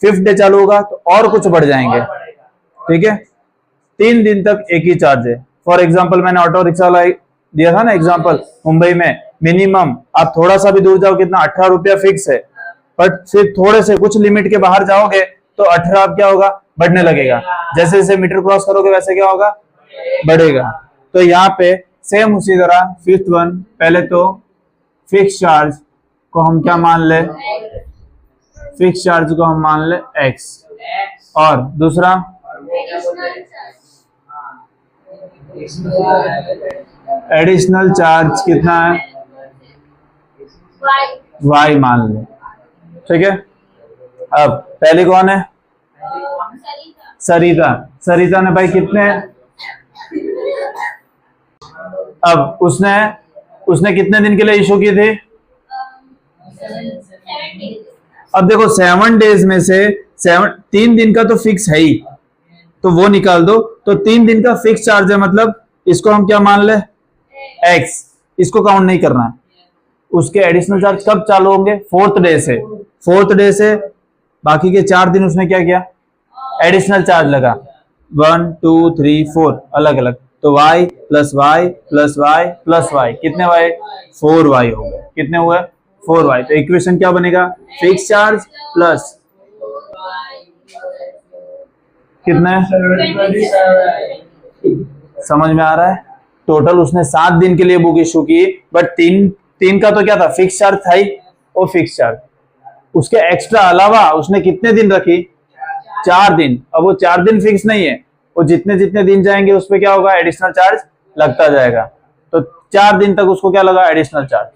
5th डे चालू होगा तो और कुछ बढ़ जाएंगे, ठीक है। 3 दिन तक एक ही चार्ज है। फॉर एग्जाम्पल, मैंने ऑटो रिक्शा वाला दिया था ना एग्जाम्पल, मुंबई में मिनिमम आप थोड़ा सा भी दूर जाओ, कितना? 18 रुपया फिक्स है, बट फिर थोड़े से कुछ लिमिट के बाहर जाओगे तो 18 क्या होगा? बढ़ने लगेगा। जैसे जैसे मीटर क्रॉस करोगे वैसे क्या होगा? बढ़ेगा। तो यहाँ पे सेम उसी तरह 5th वन, पहले तो फिक्स चार्ज को हम क्या मान ले? फिक्स चार्ज को हम मान ले x, और दूसरा एडिशनल चार्ज कितना है? y मान ले, ठीक है। अब पहले कौन है? सरिता। सरिता ने भाई कितने? अब उसने कितने दिन के लिए इशू की थी? अब देखो 7 डेज में से 3 दिन का तो फिक्स है ही, तो वो निकाल दो, तो 3 दिन का फिक्स चार्ज है, मतलब इसको हम क्या मान ले? x, इसको काउंट नहीं करना है। उसके एडिशनल चार्ज कब चालू होंगे? 4th डे से। 4th डे से बाकी के 4 दिन उसने क्या किया? एडिशनल चार्ज लगा, 1 2 3 4 अलग अलग, तो y plus y plus y plus y, कितने y? 4y हो गए। कितने हुए? 4y। तो इक्वेशन क्या बनेगा? फिक्स चार्ज प्लस कितने? 27. समझ में आ रहा है? टोटल उसने 7 दिन के लिए बुक इशू की, बट तीन का तो क्या था, फिक्स चार्ज था ही, वो फिक्स चार्ज। उसके एक्स्ट्रा अलावा उसने कितने दिन रखी? 4 दिन। अब वो 4 दिन फिक्स नहीं है, वो जितने जितने दिन जाएंगे उस पर क्या होगा, एडिशनल चार्ज लगता जाएगा। तो 4 दिन तक उसको क्या लगा, एडिशनल चार्ज।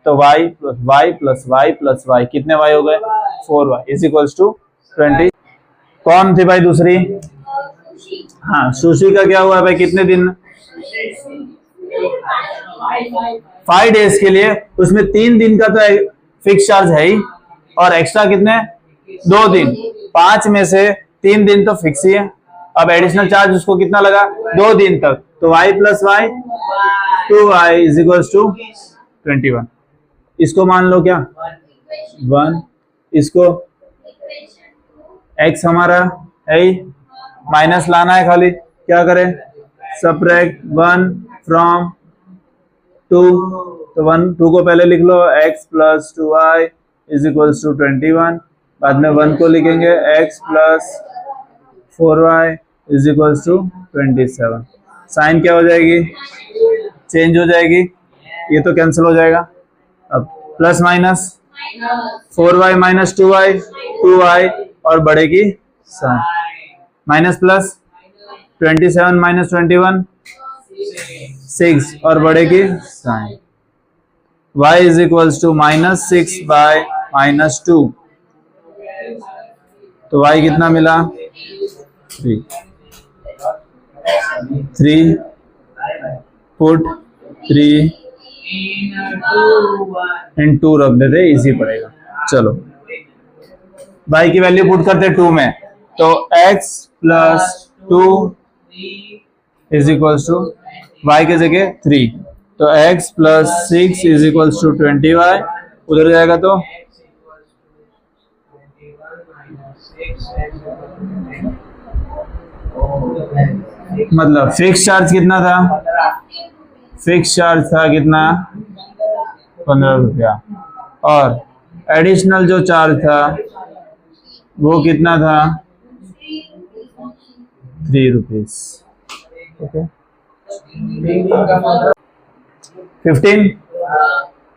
तो y plus y plus y plus y, कितने y हो गए? 4y is equals to 20। कौन थी भाई दूसरी? खुशी हाँ, सुशी का क्या हुआ भाई, कितने दिन? 5 डेज के लिए। उसमें 3 दिन का तो फिक्स चार्ज है ही, और एक्स्ट्रा कितने? 2 दिन। 5 में से 3 दिन तो फिक्स ही है, अब एडिशनल चार्ज उसको कितना लगा? 2 दिन तक। तो y plus y 2y is equals to 21। इसको मान लो क्या, 1। इसको x हमारा है ही, माइनस लाना है खाली, क्या करें, सबट्रैक्ट 1 फ्रॉम 2। तो 2 को पहले लिख लो, x plus 2y is equals to 21। बाद में 1 को लिखेंगे x plus 4y is equals to 27। Sign क्या हो जाएगी, चेंज हो जाएगी, ये तो कैंसिल हो जाएगा। अब plus minus 4y minus 2y 2y, और बढ़ेगी साइन, माइनस प्लस 27 माइनस 21 6, और बढ़ेगी sign. y is equals to minus 6 by minus 2। तो y कितना मिला, 3 पुट 3 इन 2 रख देते, इजी पड़ेगा। चलो y की वैल्यू पुट करते 2 में, तो x plus 2 is equals to y की जगह 3, तो x plus 6 is equals to 20y, उधर जाएगा तो मतलब फिक्स चार्ज कितना था, फिक्स चार्ज था कितना, 15 रुपया, और एडिशनल जो चार्ज था वो कितना था, 3 रुपीज। ओके, 15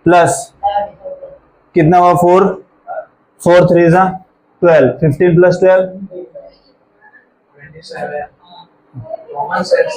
प्लस कितना हुआ, 4 3 जा 12, 15 प्लस 12 27. Common sense.